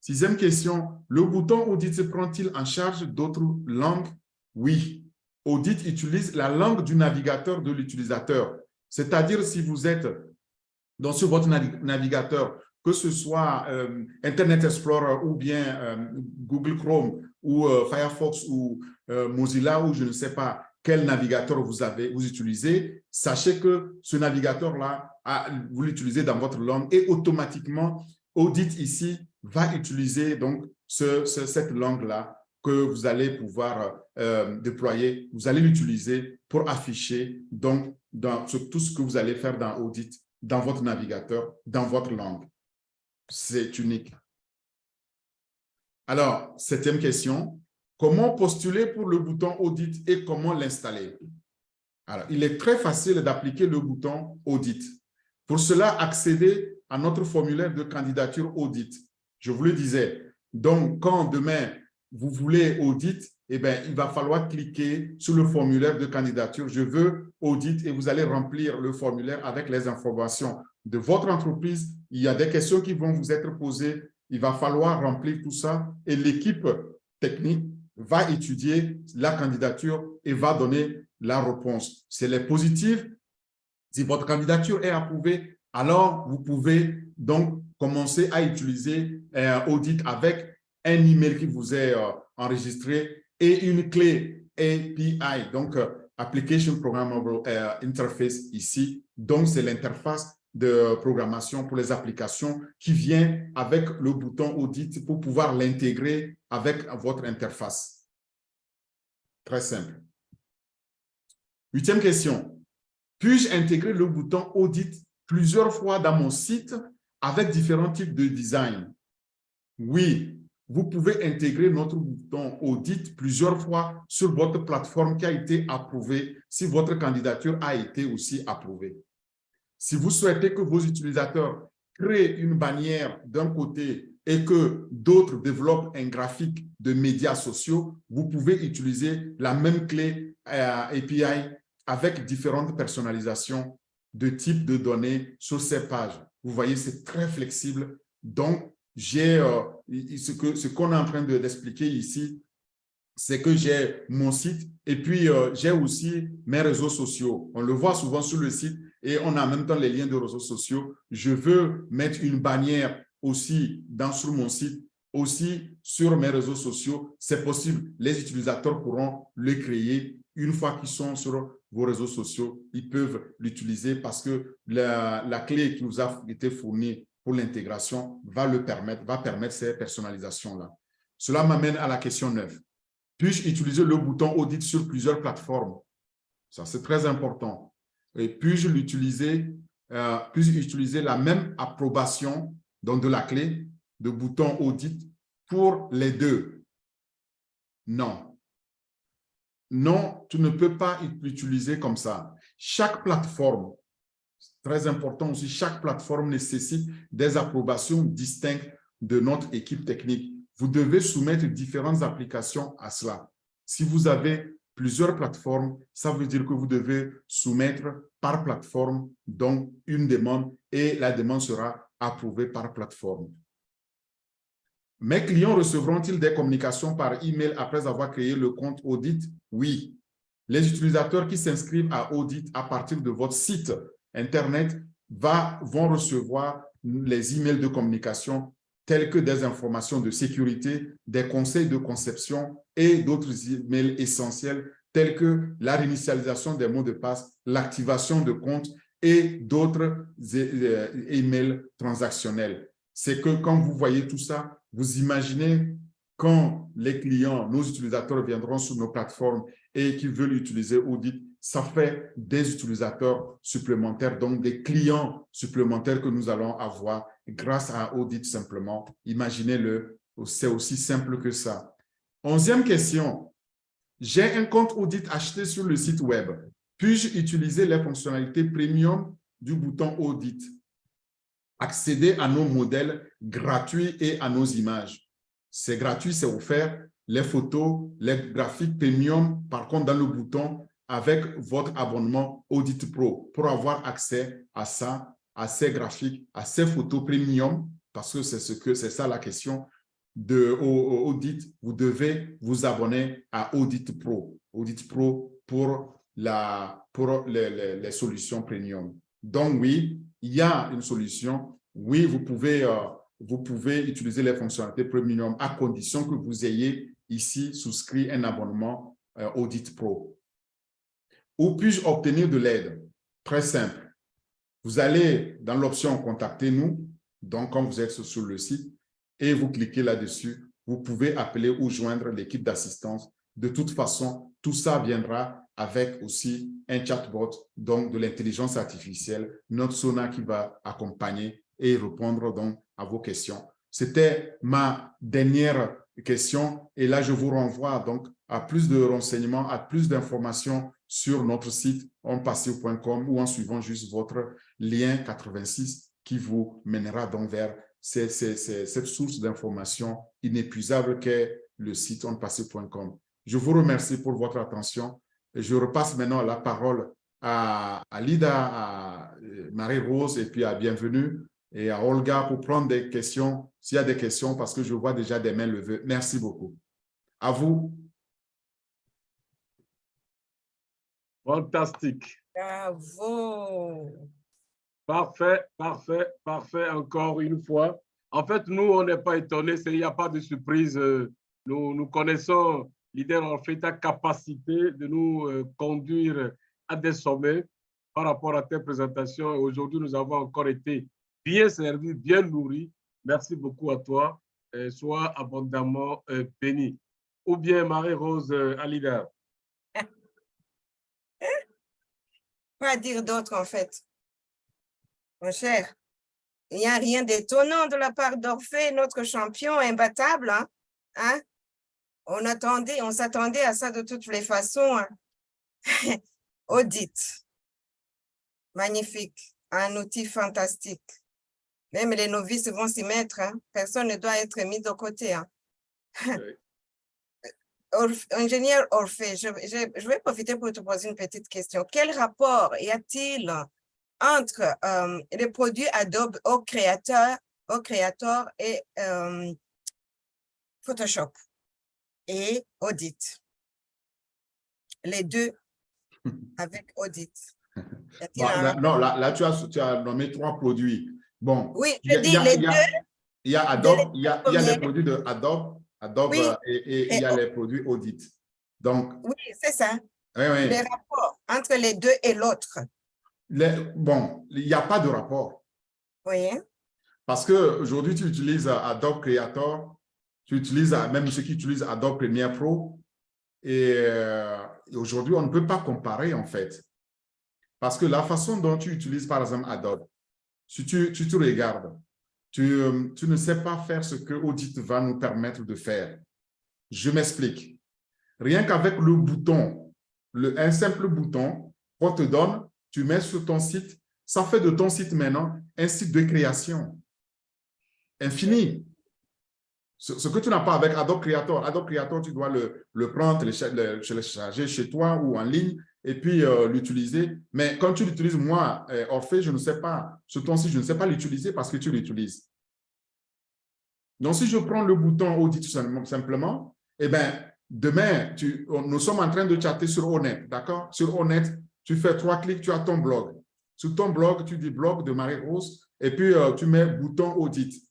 6e question, le bouton Audit prend-il en charge d'autres langues? Oui. Audit utilise la langue du navigateur de l'utilisateur. C'est-à-dire, si vous êtes sur votre navigateur, que ce soit Internet Explorer ou bien Google Chrome ou Firefox ou Mozilla ou je ne sais pas quel navigateur vous utilisez, sachez que ce navigateur-là, vous l'utilisez dans votre langue et automatiquement, Audit ici va utiliser donc cette langue-là que vous allez pouvoir déployer. Vous allez l'utiliser pour afficher donc sur tout ce que vous allez faire dans Audit, dans votre navigateur, dans votre langue. C'est unique. Alors, 7e question. Comment postuler pour le bouton Audit et comment l'installer? Alors, il est très facile d'appliquer le bouton Audit. Pour cela, accédez à notre formulaire de candidature Audit. Je vous le disais. Donc, quand demain, vous voulez Audit, eh bien, il va falloir cliquer sur le formulaire de candidature. Je veux Audit et vous allez remplir le formulaire avec les informations de votre entreprise. Il y a des questions qui vont vous être posées. Il va falloir remplir tout ça et l'équipe technique va étudier la candidature et va donner la réponse. Si elle est positive, si votre candidature est approuvée, alors vous pouvez donc commencer à utiliser Audit avec un email qui vous est enregistré et une clé API, donc Application Programmable Interface ici. Donc, c'est l'interface de programmation pour les applications qui vient avec le bouton Audit pour pouvoir l'intégrer avec votre interface. Très simple. 8e question. Puis-je intégrer le bouton Audit plusieurs fois dans mon site avec différents types de design? Oui, vous pouvez intégrer notre bouton Audit plusieurs fois sur votre plateforme qui a été approuvée si votre candidature a été aussi approuvée. Si vous souhaitez que vos utilisateurs créent une bannière d'un côté et que d'autres développent un graphique de médias sociaux, vous pouvez utiliser la même clé API avec différentes personnalisations de types de données sur ces pages. Vous voyez, c'est très flexible. Donc, ce qu'on est en train d'expliquer ici, c'est que j'ai mon site et puis j'ai aussi mes réseaux sociaux. On le voit souvent sur le site et on a en même temps les liens de réseaux sociaux. Je veux mettre une bannière aussi sur mon site, aussi sur mes réseaux sociaux. C'est possible. Les utilisateurs pourront le créer. Une fois qu'ils sont sur vos réseaux sociaux, ils peuvent l'utiliser parce que la clé qui nous a été fournie pour l'intégration va permettre ces personnalisations-là. Cela m'amène à la question 9. Puis-je utiliser le bouton Audit sur plusieurs plateformes? Ça, c'est très important. Et puis-je utiliser la même approbation, donc de la clé, de bouton Audit pour les deux? Non. Non, tu ne peux pas l'utiliser comme ça. Chaque plateforme, très important aussi, chaque plateforme nécessite des approbations distinctes de notre équipe technique. Vous devez soumettre différentes applications à cela. Si vous avez plusieurs plateformes, ça veut dire que vous devez soumettre par plateforme donc une demande et la demande sera approuvée par plateforme. Mes clients recevront-ils des communications par email après avoir créé le compte Audit? Oui. Les utilisateurs qui s'inscrivent à Audit à partir de votre site Internet vont recevoir les emails de communication tels que des informations de sécurité, des conseils de conception et d'autres emails essentiels tels que la réinitialisation des mots de passe, l'activation de comptes et d'autres emails transactionnels. C'est que quand vous voyez tout ça, vous imaginez quand les clients, nos utilisateurs viendront sur nos plateformes et qu'ils veulent utiliser Audit, ça fait des utilisateurs supplémentaires, donc des clients supplémentaires que nous allons avoir grâce à Audit simplement. Imaginez-le, c'est aussi simple que ça. 11e question. J'ai un compte Audit acheté sur le site web. Puis-je utiliser les fonctionnalités premium du bouton Audit? Accéder à nos modèles gratuits et à nos images. C'est gratuit, c'est offert. Les photos, les graphiques premium, par contre, dans le bouton, avec votre abonnement Audit Pro pour avoir accès à ça, à ces graphiques, à ces photos premium, parce que c'est ça la question de Audit. Vous devez vous abonner à Audit Pro. Audit Pro pour les solutions premium. Donc oui, il y a une solution. Oui, vous pouvez utiliser les fonctionnalités premium à condition que vous ayez ici souscrit un abonnement Audit Pro. Où puis-je obtenir de l'aide? Très simple. Vous allez dans l'option « Contactez-nous », donc quand vous êtes sur le site, et vous cliquez là-dessus, vous pouvez appeler ou joindre l'équipe d'assistance. De toute façon, tout ça viendra avec aussi un chatbot, donc de l'intelligence artificielle, notre Sona qui va accompagner et répondre donc à vos questions. C'était ma dernière questions. Et là, je vous renvoie donc à plus de renseignements, à plus d'informations sur notre site onpassio.com ou en suivant juste votre lien 86 qui vous mènera donc vers cette source d'informations inépuisable qu'est le site onpassio.com. Je vous remercie pour votre attention. Et je repasse maintenant la parole à Lida, à Marie-Rose et puis à Bienvenue et à Olga pour prendre des questions, s'il y a des questions, parce que je vois déjà des mains levées. Merci beaucoup. À vous. Fantastique. Bravo. Parfait, parfait, parfait encore une fois. En fait, nous, on n'est pas étonnés, il n'y a pas de surprise. Nous connaissons Leader Orphée, ta capacité de nous conduire à des sommets par rapport à tes présentations. Aujourd'hui, nous avons encore été bien servis, bien nourris. Merci beaucoup à toi. Sois abondamment béni. Ou bien Marie-Rose Alida. Quoi dire d'autre en fait? Mon cher, il n'y a rien d'étonnant de la part d'Orphée, notre champion imbattable. Hein? On s'attendait à ça de toutes les façons. Hein? Audit, magnifique, un outil fantastique. Même les novices vont s'y mettre. Hein? Personne ne doit être mis de côté. Hein? Oui. Ingénieur Orphée, je vais profiter pour te poser une petite question. Quel rapport y a-t-il entre les produits Adobe au Creator et Photoshop et Audit? Les deux avec Audit. Bon, non, là, tu as nommé 3 produits. Bon, oui, je dis les deux. Il y a Adobe, il y a les produits de Adobe Oui, et il y a les produits Audit. Donc, oui, c'est ça. oui, oui. Les rapports entre les deux et l'autre. Bon, il n'y a pas de rapport. Oui. Parce qu'aujourd'hui, tu utilises Adobe Creator, tu utilises même ceux qui utilisent Adobe Premiere Pro. Et aujourd'hui, on ne peut pas comparer en fait. Parce que la façon dont tu utilises, par exemple, Adobe, si tu regardes, tu ne sais pas faire ce que Audit va nous permettre de faire. Je m'explique. Rien qu'avec le bouton, un simple bouton qu'on te donne, tu mets sur ton site, ça fait de ton site maintenant un site de création infini. Ce que tu n'as pas avec Adobe Creator. Adobe Creator, tu dois le prendre, le télécharger chez toi ou en ligne et puis l'utiliser. Mais quand tu l'utilises, moi, Orphée, je ne sais pas, sur ton site, je ne sais pas l'utiliser parce que tu l'utilises. Donc, si je prends le bouton Audit simplement, eh bien, demain, nous sommes en train de chatter sur Honnête, d'accord? Sur Honnête, tu fais 3 clics, tu as ton blog. Sur ton blog, tu dis blog de Marie-Rose et puis tu mets bouton Audit.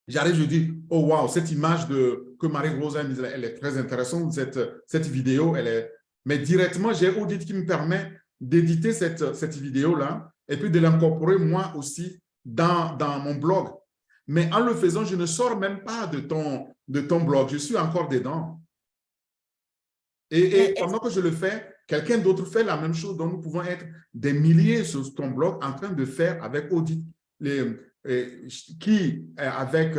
J'arrive, je dis, oh wow, cette image que Marie-Rose a mise, elle est très intéressante, cette vidéo, elle est... Mais directement, j'ai Audit qui me permet d'éditer cette vidéo-là et puis de l'incorporer moi aussi dans mon blog. Mais en le faisant, je ne sors même pas de ton blog, je suis encore dedans. Et pendant que je le fais, quelqu'un d'autre fait la même chose, donc nous pouvons être des milliers sur ton blog en train de faire avec Audit qui avec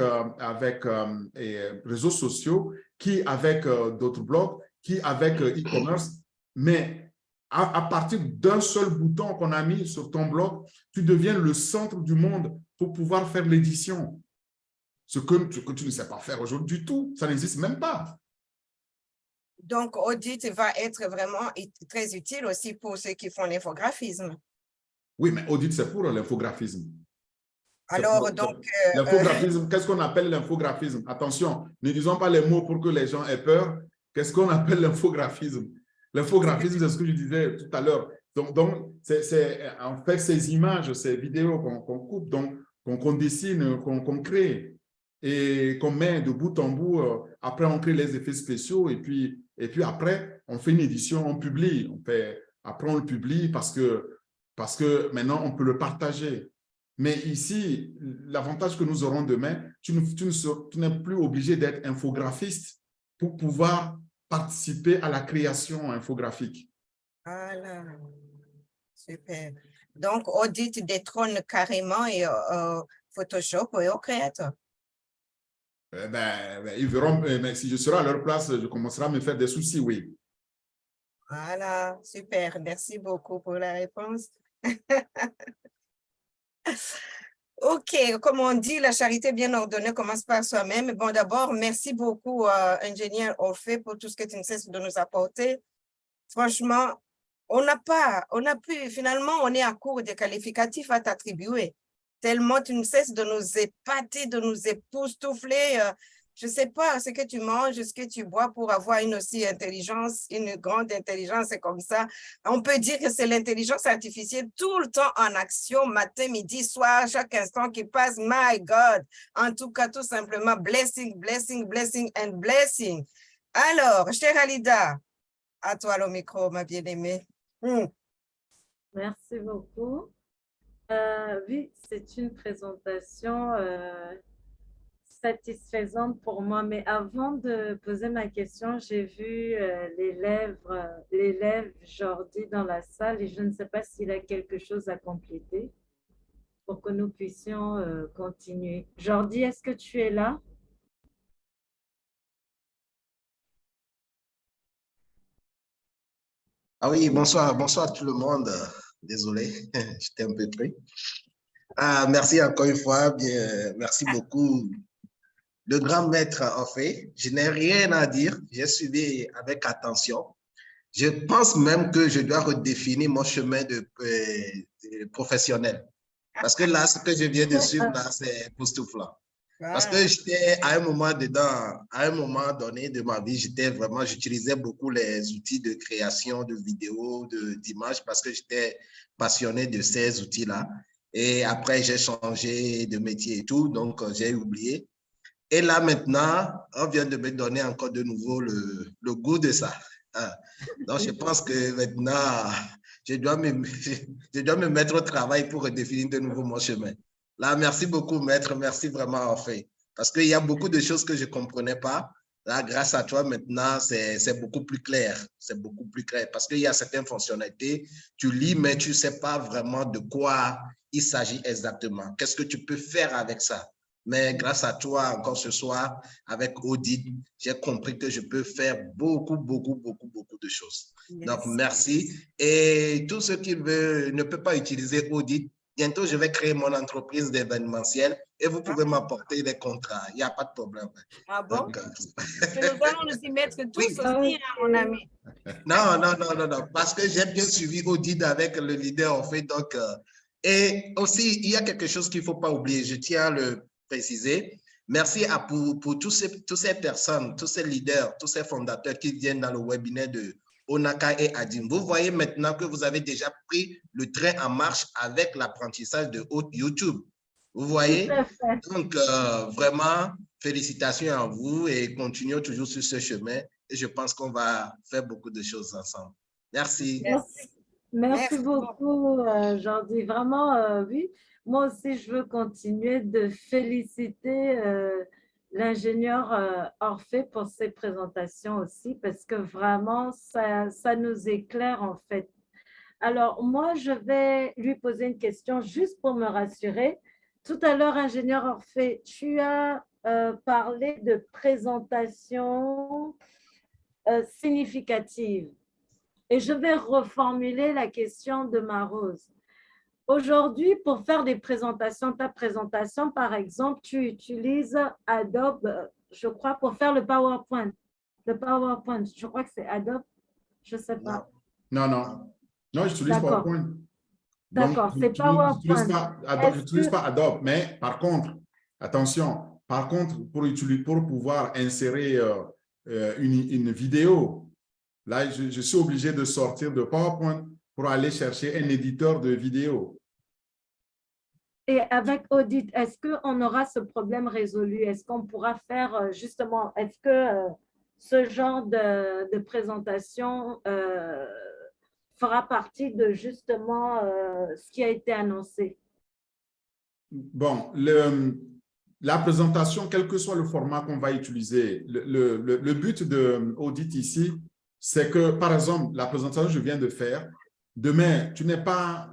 réseaux sociaux, qui avec d'autres blogs, qui avec e-commerce, mais à partir d'un seul bouton qu'on a mis sur ton blog, tu deviens le centre du monde pour pouvoir faire l'édition. Ce que tu ne sais pas faire aujourd'hui du tout, ça n'existe même pas. Donc, Audit va être vraiment très utile aussi pour ceux qui font l'infographisme. Oui, mais Audit, c'est pour l'infographisme. Alors, donc... L'infographisme, qu'est-ce qu'on appelle l'infographisme? Attention, ne disons pas les mots pour que les gens aient peur. Qu'est-ce qu'on appelle l'infographisme? L'infographisme, c'est ce que je disais tout à l'heure. Donc c'est en fait ces images, ces vidéos qu'on coupe, qu'on dessine, qu'on crée et qu'on met de bout en bout. Après, on crée les effets spéciaux et puis après, on fait une édition, on publie. Après, on le publie parce que maintenant, on peut le partager. Mais ici, l'avantage que nous aurons demain, tu n'es plus obligé d'être infographiste pour pouvoir participer à la création infographique. Voilà, super. Donc, Audit détrône carrément et Photoshop et au Creator. Ils verront, mais si je serai à leur place, je commencerai à me faire des soucis, oui. Voilà, super. Merci beaucoup pour la réponse. OK, comme on dit, la charité bien ordonnée commence par soi-même. Bon, d'abord, merci beaucoup, ingénieur Orphée, pour tout ce que tu ne cesses de nous apporter. Franchement, on a pu, finalement, on est à court de qualificatifs à t'attribuer. Tellement tu ne cesses de nous épater, de nous époustoufler. Je ne sais pas ce que tu manges, ce que tu bois pour avoir une grande intelligence comme ça. On peut dire que c'est l'intelligence artificielle tout le temps en action, matin, midi, soir, chaque instant qui passe. My God! En tout cas, tout simplement, blessing, blessing, blessing and blessing. Alors, chère Alida, à toi le micro, ma bien-aimée. Merci beaucoup. Oui, c'est une présentation satisfaisante pour moi. Mais avant de poser ma question, j'ai vu l'élève Jordi dans la salle et je ne sais pas s'il a quelque chose à compléter pour que nous puissions continuer. Jordi, est-ce que tu es là? Ah oui, bonsoir tout le monde. Désolé, j'étais un peu pris. Merci encore une fois, merci beaucoup. Le grand maître en fait, je n'ai rien à dire, j'ai suivi avec attention. Je pense même que je dois redéfinir mon chemin de professionnel. Parce que là, ce que je viens de suivre, là, c'est époustouflant. Parce que j'étais à un moment donné de ma vie, j'utilisais beaucoup les outils de création de vidéos, d'images, parce que j'étais passionné de ces outils-là. Et après, j'ai changé de métier et tout, donc j'ai oublié. Et là, maintenant, on vient de me donner encore de nouveau le goût de ça. Donc, je pense que maintenant, je dois me mettre au travail pour redéfinir de nouveau mon chemin. Là, merci beaucoup, maître. Merci vraiment, en fait. Parce qu'il y a beaucoup de choses que je ne comprenais pas. Là, grâce à toi, maintenant, c'est beaucoup plus clair. C'est beaucoup plus clair. Parce qu'il y a certaines fonctionnalités, tu lis, mais tu ne sais pas vraiment de quoi il s'agit exactement. Qu'est-ce que tu peux faire avec ça? Mais grâce à toi, encore ce soir, avec Audit, j'ai compris que je peux faire beaucoup de choses. Yes. Donc, merci. Et tous ceux qui ne peuvent pas utiliser Audit, bientôt, je vais créer mon entreprise d'événementiel et vous pouvez m'apporter des contrats. Il n'y a pas de problème. Ah bon? Donc, nous allons nous y mettre tous aussi, hein, mon ami. Non. Parce que j'ai bien suivi Audit avec le leader, en fait. Donc, et aussi, il y a quelque chose qu'il ne faut pas oublier. Je tiens à le préciser. Merci pour toutes ces personnes, tous ces leaders, tous ces fondateurs qui viennent dans le webinaire de Onaka et Adim. Vous voyez maintenant que vous avez déjà pris le train en marche avec l'apprentissage de YouTube. Vous voyez? Donc, vraiment, félicitations à vous et continuons toujours sur ce chemin. Et je pense qu'on va faire beaucoup de choses ensemble. Merci. Merci beaucoup, Jordi. Vraiment, oui. Moi aussi, je veux continuer de féliciter l'ingénieur Orphée pour ses présentations aussi, parce que vraiment, ça nous éclaire en fait. Alors, moi, je vais lui poser une question juste pour me rassurer. Tout à l'heure, ingénieur Orphée, tu as parlé de présentation significative. Et je vais reformuler la question de Marose. Aujourd'hui, pour faire des présentations, ta présentation, par exemple, tu utilises Adobe, je crois, pour faire le PowerPoint. Le PowerPoint, je crois que c'est Adobe, je ne sais pas. Non, j'utilise PowerPoint. D'accord, c'est PowerPoint. Je n'utilise pas Adobe, mais par contre, attention, pour pouvoir insérer une vidéo, là, je suis obligé de sortir de PowerPoint pour aller chercher un éditeur de vidéo. Et avec Audit, est-ce qu'on aura ce problème résolu? Est-ce qu'on pourra faire justement, est-ce que ce genre de présentation fera partie de justement ce qui a été annoncé? Bon, la présentation, quel que soit le format qu'on va utiliser, le but de Audit ici, c'est que, par exemple, la présentation que je viens de faire, demain, tu n'es pas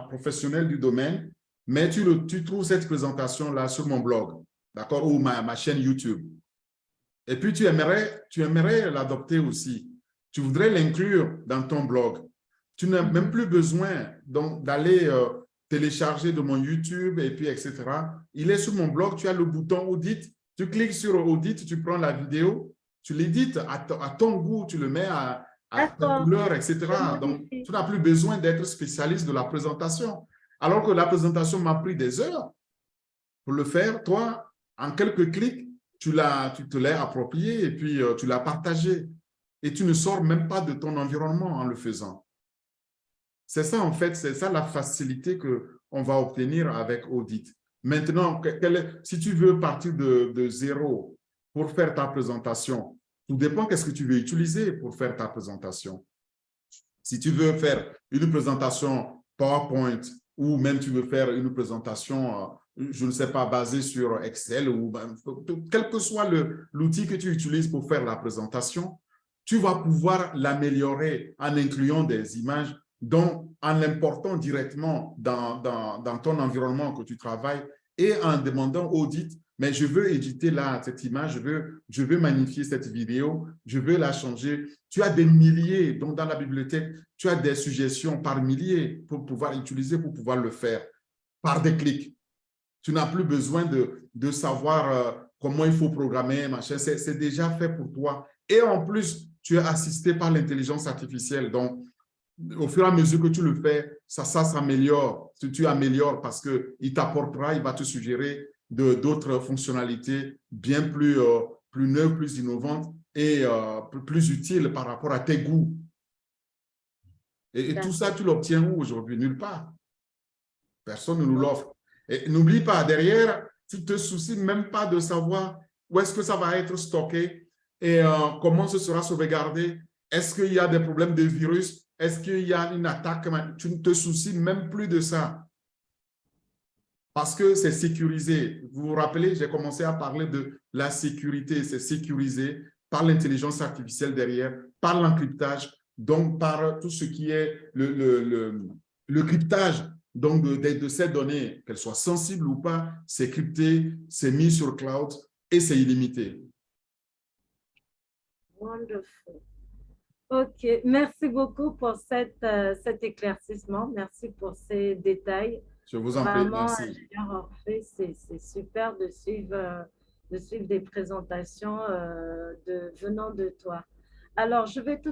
professionnel du domaine, mais tu trouves cette présentation-là sur mon blog. d'accord, ou ma chaîne YouTube. Et puis, tu aimerais l'adopter aussi. Tu voudrais l'inclure dans ton blog. Tu n'as même plus besoin d'aller télécharger de mon YouTube et puis etc. Il est sur mon blog, tu as le bouton Audit. Tu cliques sur Audit, tu prends la vidéo, tu l'édites à ton goût, tu le mets à ta couleur, etc. Donc, tu n'as plus besoin d'être spécialiste de la présentation. Alors que la présentation m'a pris des heures pour le faire. Toi, en quelques clics, tu te l'as approprié et puis tu l'as partagé. Et tu ne sors même pas de ton environnement en le faisant. C'est ça, en fait, c'est ça la facilité qu'on va obtenir avec Audit. Maintenant, si tu veux partir de zéro pour faire ta présentation, tout dépend qu'est-ce que tu veux utiliser pour faire ta présentation. Si tu veux faire une présentation PowerPoint ou même tu veux faire une présentation, je ne sais pas, basée sur Excel ou quel que soit l'outil que tu utilises pour faire la présentation, tu vas pouvoir l'améliorer en incluant des images, donc en l'important directement dans ton environnement que tu travailles et en demandant Audit, mais je veux éditer là cette image, je veux magnifier cette vidéo, je veux la changer. Tu as des milliers, donc dans la bibliothèque, tu as des suggestions par milliers pour pouvoir utiliser, pour pouvoir le faire par des clics. Tu n'as plus besoin de savoir comment il faut programmer, machin. C'est déjà fait pour toi. Et en plus, tu es assisté par l'intelligence artificielle. Donc, au fur et à mesure que tu le fais, ça s'améliore. Tu améliores parce qu'il t'apportera, il va te suggérer d'autres fonctionnalités bien plus neuves, plus innovantes et plus utiles par rapport à tes goûts. Et tout ça, tu l'obtiens où aujourd'hui? Nulle part. Personne ne nous l'offre. Et n'oublie pas, derrière, tu ne te soucies même pas de savoir où est-ce que ça va être stocké et comment ce sera sauvegardé. Est-ce qu'il y a des problèmes de virus? Est-ce qu'il y a une attaque? Tu ne te soucies même plus de ça. Parce que c'est sécurisé. Vous vous rappelez, j'ai commencé à parler de la sécurité. C'est sécurisé par l'intelligence artificielle derrière, par l'encryptage, donc par tout ce qui est le cryptage donc de ces données, qu'elles soient sensibles ou pas, c'est crypté, c'est mis sur cloud et c'est illimité. Wonderful. OK, merci beaucoup pour cet éclaircissement. Merci pour ces détails. Je vous en prie, merci. C'est super de suivre des présentations venant de toi. Alors, je vais tout de